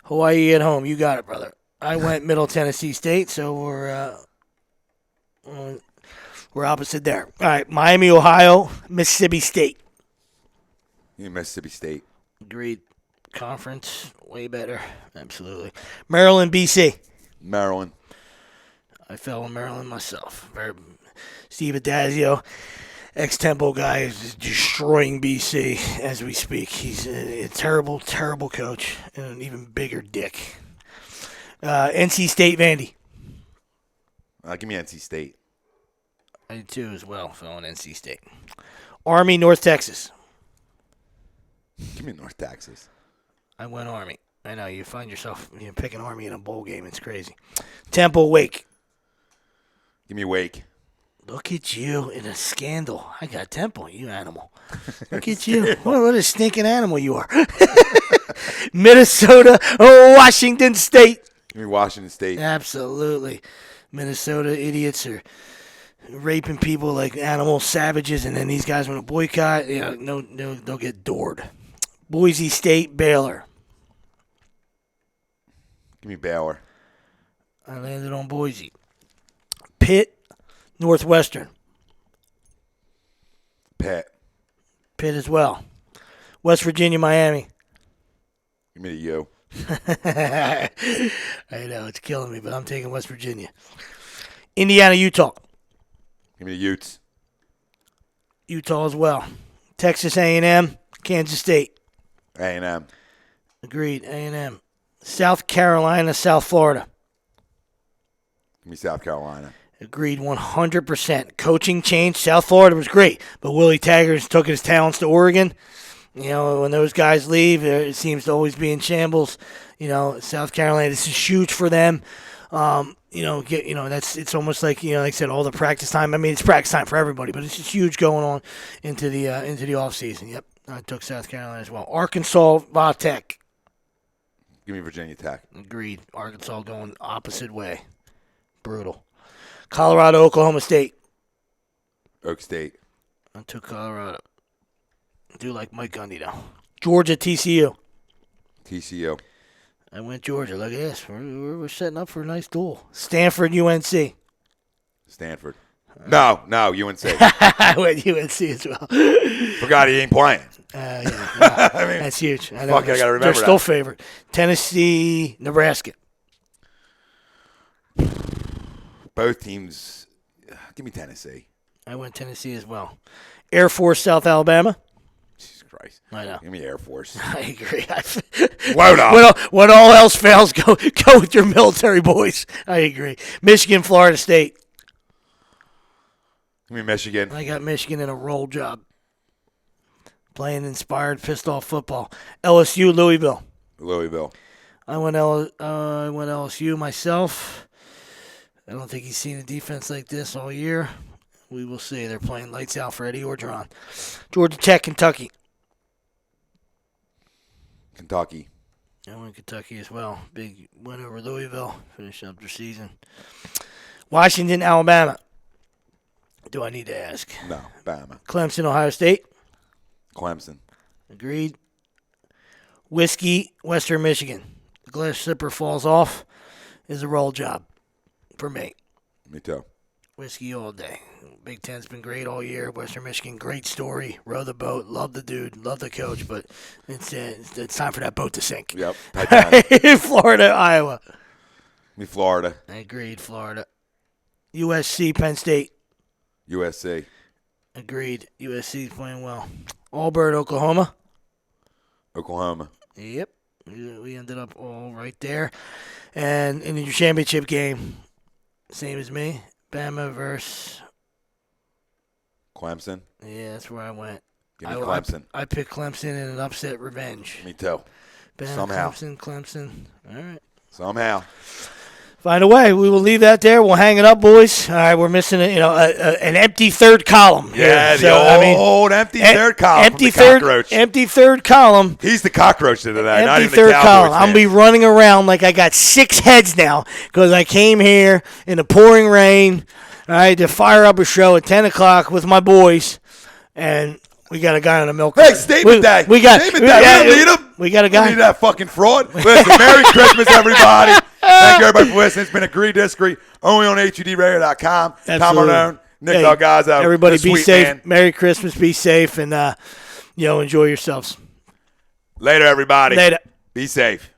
Hawaii at home. You got it, brother. I went Middle Tennessee State, so we're opposite there. All right, Miami, Ohio, Mississippi State. Mississippi State. Agreed. Conference, way better. Absolutely. Maryland, BC. Maryland. I fell in Maryland myself. Steve Adazio, ex-Temple guy, is destroying BC as we speak. He's a terrible, terrible coach and an even bigger dick. NC State, Vandy. Give me NC State. I did too as well, fell in NC State. Army, North Texas. Give me North Texas. I went Army. I know, you find yourself picking Army in a bowl game. It's crazy. Temple, Wake. Give me Wake. Look at you in a scandal. I got Temple, you animal. Look at you. What a stinking animal you are. Minnesota, Washington State. Give me Washington State. Absolutely. Minnesota idiots are raping people like animal savages, and then these guys want to boycott. No, they'll get doored. Boise State, Baylor. Give me Baylor. I landed on Boise. Pitt, Northwestern. Pitt as well. West Virginia, Miami. Give me the U. I know, it's killing me, but I'm taking West Virginia. Indiana, Utah. Give me the Utes. Utah as well. Texas A&M, Kansas State. A&M. Agreed, A&M. South Carolina, South Florida. Give me South Carolina. Agreed 100%. Coaching change. South Florida was great, but Willie Taggart took his talents to Oregon. When those guys leave, it seems to always be in shambles. South Carolina, this is huge for them. It's almost like like I said, all the practice time. I mean, it's practice time for everybody, but it's just huge going on into the off season. Yep, I took South Carolina as well. Arkansas, Tech. Give me Virginia Tech. Agreed. Arkansas going opposite way. Brutal. Colorado, Oklahoma State. Oak State. I took Colorado. I do like Mike Gundy, though. Georgia, TCU. TCU. I went Georgia. Look at this. We're setting up for a nice duel. Stanford, UNC. Stanford. No, UNC. I went UNC as well. Forgot he ain't playing. Yeah, I mean, that's huge. I fuck, I gotta remember they're that. still favored. Tennessee, Nebraska. Both teams. Give me Tennessee. I went Tennessee as well. Air Force, South Alabama. Jesus Christ. I know. Give me Air Force. I agree. Load up. When all else fails, go with your military boys. I agree. Michigan, Florida State. Give me Michigan. I got Michigan in a roll job. Playing inspired, pissed off football. LSU, Louisville. I went LSU myself. I don't think he's seen a defense like this all year. We will see. They're playing lights out for Eddie Orgeron. Georgia Tech, Kentucky. Kentucky. I went Kentucky as well. Big win over Louisville. Finish up their season. Washington, Alabama. Do I need to ask? No, Bama. Clemson, Ohio State. Clemson. Agreed. Whiskey, Western Michigan. The glass slipper falls off. Is a roll job for me. Me too. Whiskey all day. Big Ten's been great all year. Western Michigan, great story. Row the boat. Love the dude. Love the coach. But it's time for that boat to sink. Yep. Florida, Iowa. Me Florida. Agreed, Florida. USC, Penn State. USC. Agreed. USC's playing well. Auburn, Oklahoma. Oklahoma. Yep. We ended up all right there. And in your championship game, same as me, Bama versus Clemson. Yeah, that's where I went. Give me Clemson. I picked Clemson in an upset revenge. Me too. Bama, Somehow. Clemson. All right. Somehow. Find a way. We will leave that there. We'll hang it up, boys. All right, we're missing an empty third column. Yeah, here. the old empty third column. Empty from the cockroach. Empty third column. He's the cockroach to tonight. Not Empty even third the Cowboys column. fan. I'm be running around like I got 6 heads now because I came here in the pouring rain. All right, to fire up a show at 10 o'clock with my boys, and we got a guy on the milk. Hey, statement day. We got. Statement day. We don't need him. We got a guy. We need that fucking fraud. Listen, Merry Christmas, everybody. Thank you, everybody, for listening. It's been Agree Disagree, only on HUDRadio.com. Tom Arnone, Nick Delgozzo. Everybody be safe. Man. Merry Christmas. Be safe, and enjoy yourselves. Later, everybody. Later. Be safe.